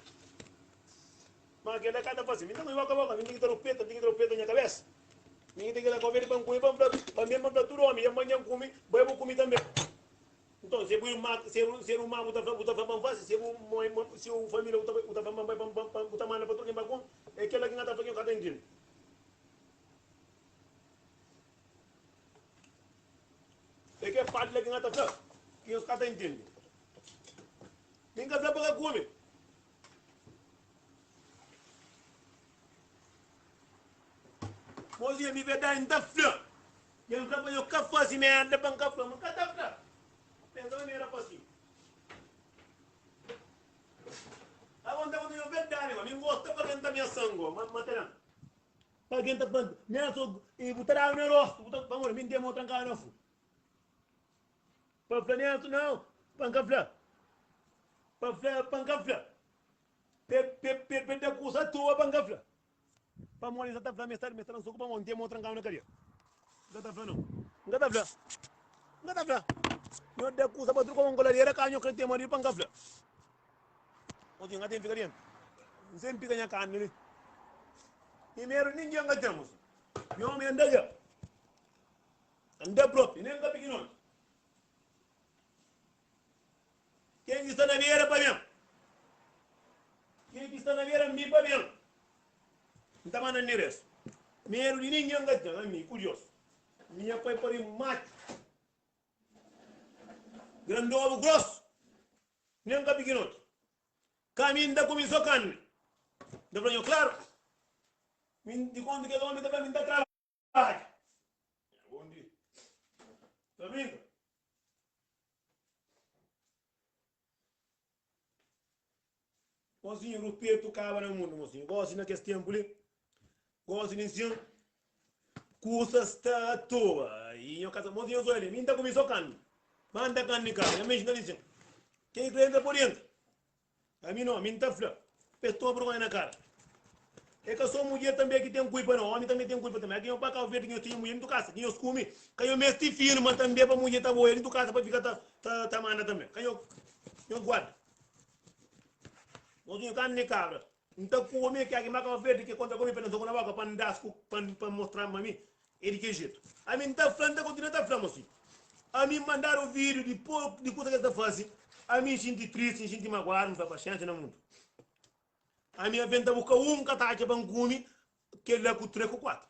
Mas que é cada fase. Então comi boca a boca. Ninguém tem trompeta na minha cabeça. Ninguém tem que dar conversa para comer para mim para tudo homem. Amanhã comi, vou comer também. Então, se o mago está falando fácil, se o família está falando para todo mundo, é aquela que não está falando cada dia. É que é parte da que não está falando, que os caras entendem. Ninguém fala para comer. Mozinha, me vê dar em da flor. Eu não trabalho com café, se me anda para café, mas cada flor. Então não era possível. Agora eu tenho verdade, mas eu gosto para cantar minha sangue, material. Para quem está falando, minha sou e botar no rosto, vamos, me deu outra cara no fu. Para planear não, pancafla. Para pancafla. Perde cusa tua pancafla. Para morrer está falando me não sou para montar outra cara no caria. Não está falando. Não está falando. Não está falando. Yo da ku sabat ko ngol yera ka nyo krete mari pangafla o di ngate figarian nzen piga nya kan ni meru ni nga jamus yo me ndaja anda prop ni nga piginon kengi sana viera pa bien kengi sana viera mi pa bien ntamana ni res meru ni nga jamus mi curious mi ya poi pari match grande ovo grosso nem que pequenote caminho da comissão carne de banho claro de quando que o homem também está trabalho bom dia tá vendo mocinho europeu tu cava no mundo mocinho gosta naquele tempo ali gosta nisso custa está à toa e eu casa mocinho só ele minta comissão carne manda carne cara, eu mesmo disse. Quem crê por dentro? A mim não, a mim está flor. Pessoa por na cara. É que eu sou mulher também que tem culpa não, homem também tem culpa também. Aqui eu para cá ver que eu tenho mulher em tua casa, que eu come, que eu mestre firma também para mulher tá boa em tua casa para ficar tá manda também. Que eu guardo. Não tenho carne cabra. Então come que aqui marca ver que quando eu come para não na boca para andar para mostrar para mim, ele que jeito. A mim está flando, continua tá flando assim. A mim mandaram vídeo de coisa que está fazendo. A mim sinto triste, sinto magoado, não faz paciência no mundo. A minha venda busca que está aqui para um cume, que ele é com 3 ou 4.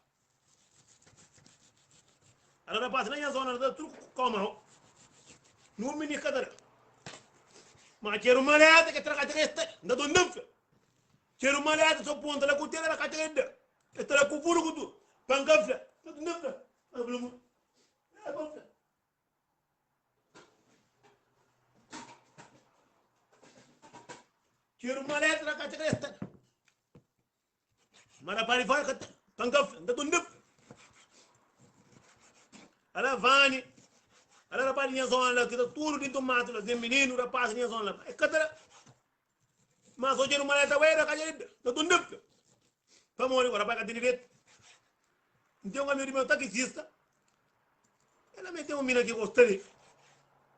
Agora passa na minha zona, está tudo como não me diga nada. Mas quero uma leta que traga esta, não dou nada. Quero uma leta, só ponta lá com o tela, caixa ainda. Está lá com o furo com tu, pancafla, não dou nada. É bom. Quero uma letra que a esta. Mara pari vai que pangaf, da tundup. Ala vani. Ala rapaz minha zona que tudo de tomate lá, de menino rapaz minha zona lá. É catara. Mas hoje uma letra vai que da tundup. Vamos olhar rapaz que direito. Então o meu tá que existe. Ela meteu mina que gostaria.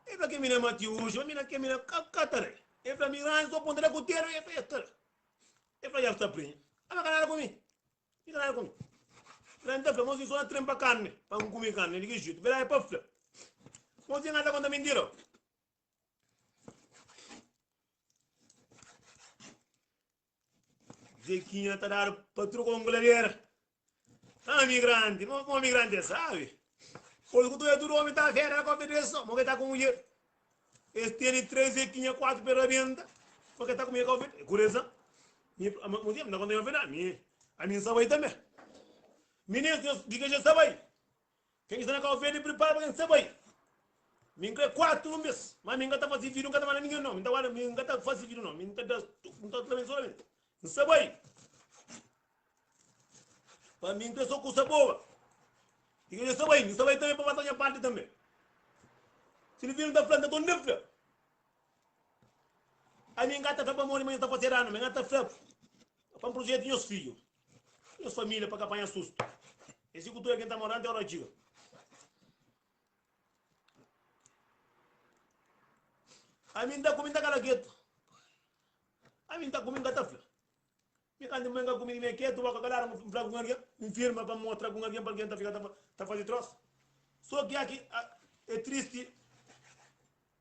É para que mina Matius, mina que mina catara. É para mirar só ponta da cuteira e é para estar. É para já estar preso. Ama canal comigo. E canal comigo. Renda para moço só trem para carne, para comer carne, ele que jeito. Verá é para flor. Moço nada quando mentira. Zequinha tá dando patrão com galera. Ah, migrante, não migrante, sabe? Quando tu é duro, homem tá fera na confederação, porque tá com mulher. Esse tem 3 Zequinha, 4 ferramentas, porque tá com mulher confederação. Curiosa? Não tem, não tem verdade. A minha sabe também. Menino, diga já sabe. Quem está na confederação, prepara para quem sabe. Minha 4 meses, mas minha tá fazendo vídeo, não tá mandando ninguém não. Minha tá fazendo vídeo não, minha tá também solamente. Não sabe. Para mim, eu sou coisa boa. E eu sou bem também para matar minha parte também. Se ele vir da planta, estou nefla. A minha gata foi para morrer, mas está fazendo ano. Minha gata foi para um projeto de meus filhos. Minhas famílias, para apanhar susto. Esse cultura que está morando é hora antiga. A mim está comendo aquela gueto. A mim está comendo gata flor. Me quando me enga comendo me quieto, vai calar um flaco com alguém, firma para mostrar com alguém para quem está fazendo troço. Só que aqui é triste.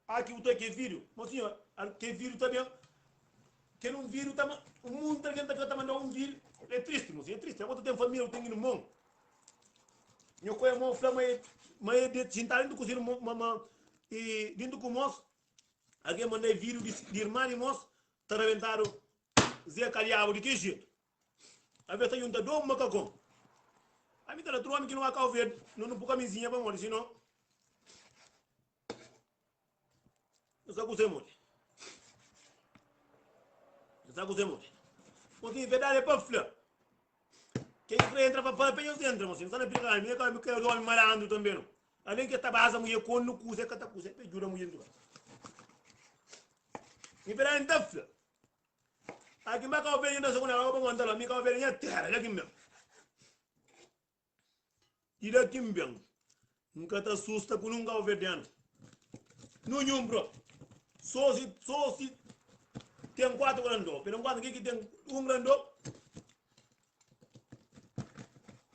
Aqui o teu que vídeo, mocinho, que vídeo também, que não vídeo também, o mundo da gente está mandando um vídeo, é triste, mocinho, é triste. Agora tem família, eu tenho no mundo. Eu conheço uma flama, mas de sentar dentro do cozinho, e dentro do moço, alguém mandei vídeo de irmã e moço, está arrebentado. Zé Calhau de que jeito? A ver se tem um tadão macacão. A mim tá na troma que não há cá verde, não pouca mizinha para morrer, senão. Não sabe o que você morre. Não sabe o que você morre. Não tem verdade para flor. Quem entra para pegar os entra, mocinho. Não sabe explicar, minha cara me quer dormir malando também não. Além que esta base mulher com no cu, Zé que tá com Zé, jura mulher do. E verdade tá flor. Aqui me acaba vendo na segunda hora para mandar lá, me acaba vendo na terra, já que me. E daqui me bem. Nunca te assusta com nunca o verdano. Não nhum, bro. Só se tem 4 grandes, pero 4 que tem um grande.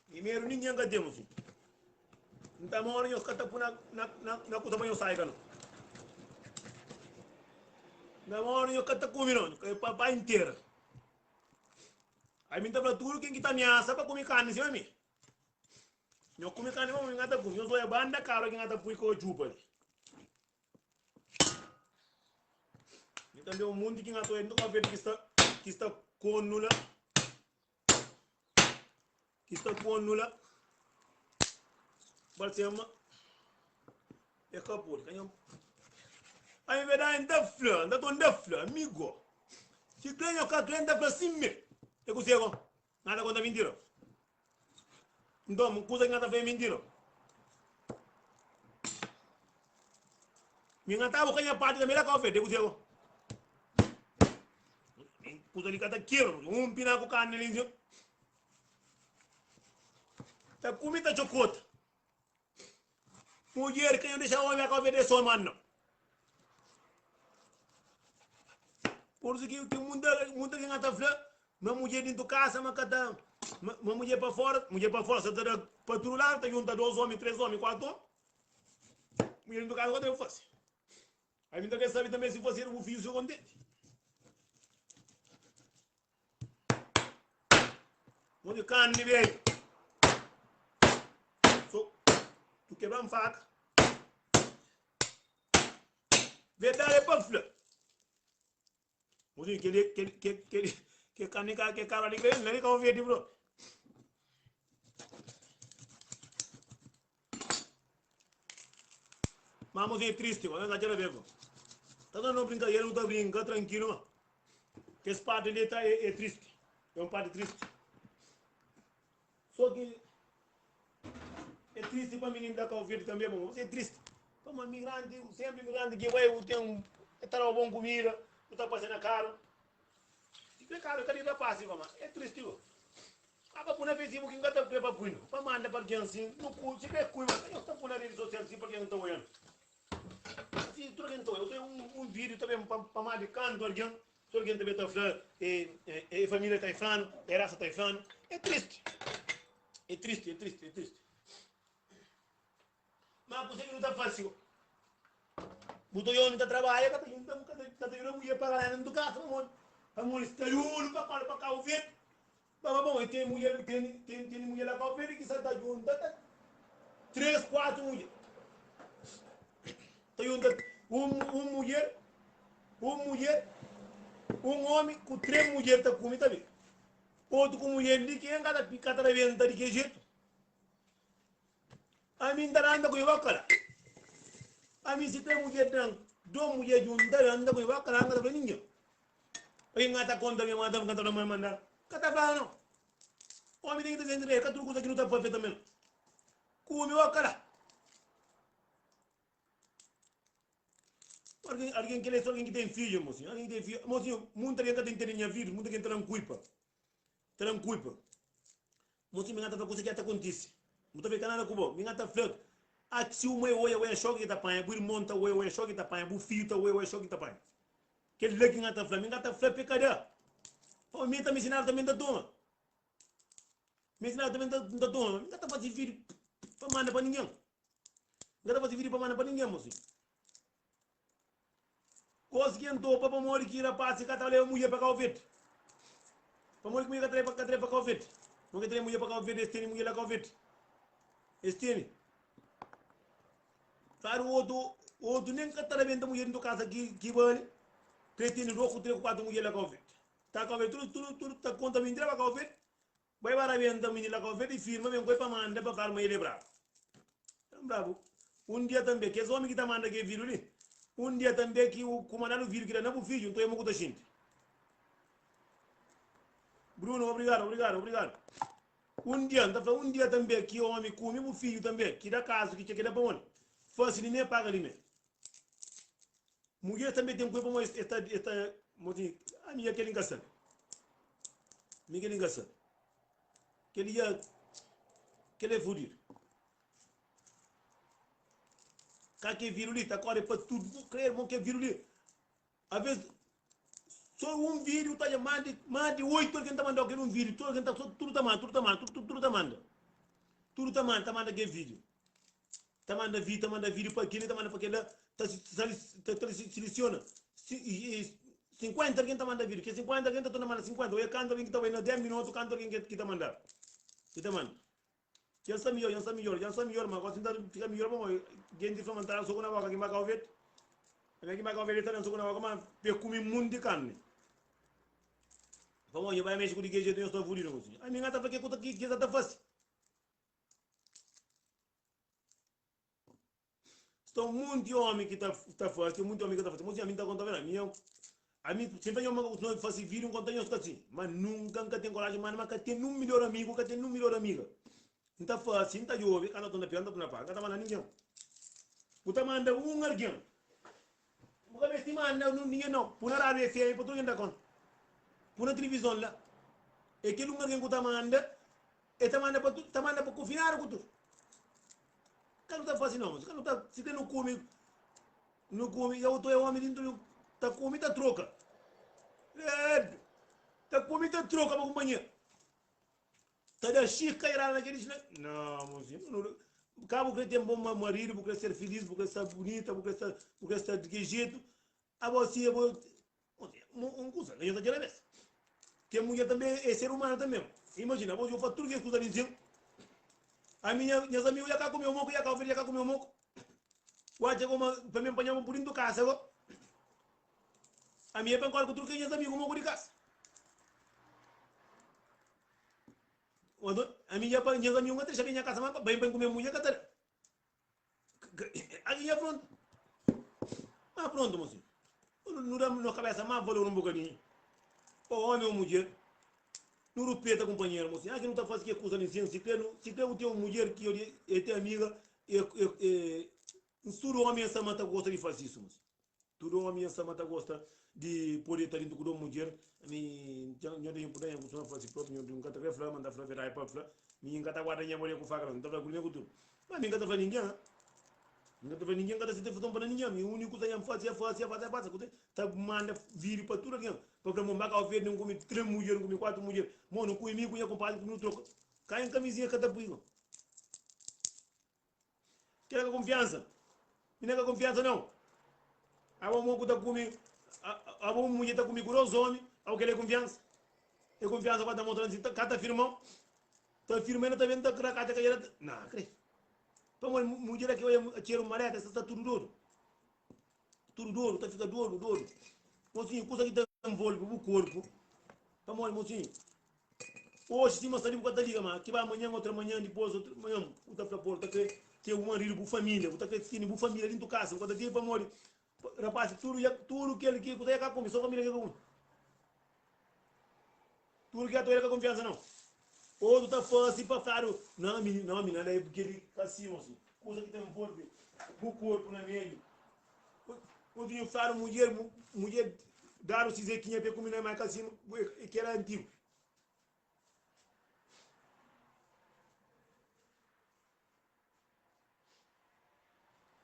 E mesmo ninguém que temos. Então, mora eu estou na coisa para eu sair, não. Na mora eu estou comendo, que é papai inteiro. Aí me dá tudo quem está minha asa para comer carne, se mim. Eu comi carne, mas eu não estou comendo. Eu sou a banda cara que não está com o chupa ali. Então, o mundo que não está indo para ver que está com nula. Que está com nula. Barcema. É capô. Aí, verdade, ainda flor, ainda flor, amigo. Se ganha o cara, ainda flor, sim, me. É que você nada conta mentira. Então, coisa que nada fez mentira. Minha tava com a parte da minha café, é que você coisa ali que tá queiro, pina com carne ali. Tá comida chocolate. Mulher que eu deixar o homem a café de som, mano. Por isso que o mundo que nada flor. Uma mulher dentro de casa, uma mulher para fora, você está para todo lado, está junto a 2 homens, 3 homens, 4 homens. Mulher dentro de casa, quando eu faço? Aí me quer saber também se você o filho seu contente. Onde carne, velho? Tu quebra uma faca. Verdade é para flor. Onde que carne que cara ali que ele que verde bro. Vamos é triste, quando a gente vê. Tá dando brincadeira, não tá brincando tranquilo. Que esse parte dele é triste. É um parte triste. Só que é triste para menino da Calverde também, bom. É triste. Para uma migrante, sempre migrante que vai ter tá bom comida, não tá passando caro. Se caro, tá ali da passe, mano. É triste, ó. Acaba por na vez que ainda tá para punho. Para mandar para quem assim, no cu, se quer cuida, eu estou por na rede social assim porque não tô olhando. Se tu não tô, eu tenho um vídeo também para mais de canto alguém. Se alguém também tá falando, é família taifano, é raça taifano. É triste. É triste, é triste, é triste. Mas você não tá fácil. Botou eu não tá trabalhando, tá indo mulher para lá dentro do carro, amor. Amor, está juro para cá o vento. bom, tem mulher lá com ele que sai da junta, 3, 4 mulheres. Tem mulher, um homem com 3 mulheres tá comigo também. Outro com mulher ali que engata picada da venda de que jeito. A mim anda com o cara. A mim se tem mulher não, 2 mulheres juntas anda com o cara anda com ninguém. Aí ngata conta minha madame canta não manda. Cata não. O homem tem que dizer que tudo coisa que não tá perfeitamente. Com o cara. Alguém que lê alguém que tem filho, mocinho. Alguém que tem filho, mocinho, muita gente tem que ter filho, muita gente tranquila. Tranquilo. Mocinho, me ngata coisa que até acontece. Muito bem, canal cubo, me ngata flerte. Se o meu é choque que tá panha, o irmão tá é choque que tá panha, o filho tá é choque que tá panha. Que ele que ngata flerte, me ngata flerte pecadão. O me tá me ensinar também da turma. Me ensinar também da turma. Me ngata fazer vídeo para mandar para ninguém. Ngata fazer vídeo para mandar para ninguém, mocinho. Coisa que entrou para morrer que rapaz, que tá levando mulher para cá o vento. Para morrer comigo que para cá o vento. Não que tem mulher para cá o vento, este tem mulher lá cá o vento. Este claro, outro nem que tá levando mulher do casa que vale. Que tem 2, 3, 4 mulher lá cá o vento. Tá cá o vento, tudo tá conta me entrega cá o vento. Vai para vender menino lá cá o vento e firma vem coi para mandar para farma ele bravo. Bravo. Dia também que os homens que tá mandando que vírus ali. Dia também que o comandante vírus que era não filho, então é muito da gente. Bruno, obrigado. Dia também que o homem come o filho também, que dá caso, que dá bom. Fosse ele nem paga ali mesmo. Mulher também tem coisa para esta a minha que ele engassa. Miguel engassa. Que ele é fudido. Que virulita, agora é para tudo, crer, que virulita. Às vezes, só vídeo está chamando, mais de 8 que está mandando aquele vídeo, tudo está mandando. Tudo está mandando aquele vídeo. Está mandando vídeo para aquele, está mandando para aquele, seleciona. 50 quem está mandando vídeo, que 50 quem está mandando 50, eu canto alguém que está vendo 10 minutos, canto alguém que está mandando. Que está mandando. Já está melhor, mas agora fica melhor, mas gente foi mandar a segunda vaga que vai ver. Que vai ver também a segunda vaga, mas percumi muito de carne. Vamos, eu vai mexer com o que jeito eu estou fudido, assim. A minha tá porque conta que já tá fácil. Estou muito homem que está fácil, muito homem que está fácil. Mas a mim tá contando, a mim sempre eu não faço vídeo quando eu estou assim, mas nunca tem coragem, mas que tem um melhor amigo, que tem um melhor amiga. Não está fácil, não está jovem, cada um está piando, não está paga, não ninguém. Você manda alguém. Você vai estimar, ninguém não. Por na rádio FM, por tudo que está conta. Por na televisão lá. E que alguém que está mandando, e está mandando para confinar com tudo. Não está fácil não, se você não come, eu estou homem dentro, está come, está troca. Está come, está troca para a companhia. Está da chica irá naquele não, mozinho, cabo que tem bom marido, porque ser feliz, porque estar bonita, porque estar de que jeito, a você coisa, eu estou de vez. Que a mulher também é ser humano também. Imagina, eu faço tudo que escuta dizer. A minhas amigas já comeu moco, já comeu moco. O acha como para me apanhar por dentro da casa, a minha pencola com tudo que minhas amigas moco de casa. A minha minhas amigas até cheguei na casa, mas bem comer mulher catara. Aí é pronto. Ah, pronto, mocinho. Não dá na cabeça mais valor um bocadinho. O homem ou mulher. Não respeita companheiro, mocinho. Aqui não está fazendo que coisa nem ciência. Se quer o teu mulher que é tua amiga, todo homem essa mata gosta de fazer isso, mocinho. Todo homem essa mata gosta de poder estar dentro com a mulher. Eu tenho poder de fazer próprio, eu tenho que estar falando, mandar falar virar para falar. Eu nunca guarda minha mulher com faca, não está falando com tudo. Mas nunca está falando ninguém, não está falando ninguém, cada se tem para ninguém. O único que tem faz, tá manda vir para tudo aqui. Para o mamãe ao ver não come 3 mulheres, não come 4 mulheres. Mano, não come com compadre, com troca. Cai em camisinha cada puigo. Quer confiança? Não é confiança não. A mulher está comigo, a mulher está comigo com os homens, ao querer confiança. E confiança para mostrar assim, cata firmão. Tá firmando também tá cata que era. Não, crê. Para mulher que eu tiro mareta, está tudo duro. Tudo duro, tá fica duro. Mocinho, coisa que tá envolve o corpo. Para mocinho. Hoje sim, mas ali o liga, mas que vai amanhã, outra manhã, depois, outra manhã, o tá para porta que é um marido por família, o tá que tem por família dentro do casa, quando dia para morrer. Rapaz, tudo que ele quer, que é com só família que com. Tudo que é com confiança não. Outro tá fã assim para falar, não, menina, é porque ele assim, moço. Coisa que tem envolve o corpo na meio. Quando eu falo mulher dar o cisequinha para comer mais assim, que era antigo.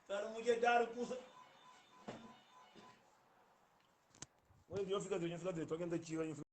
Falo mulher dar o coisa. Eu fico doido, para quem tá tirando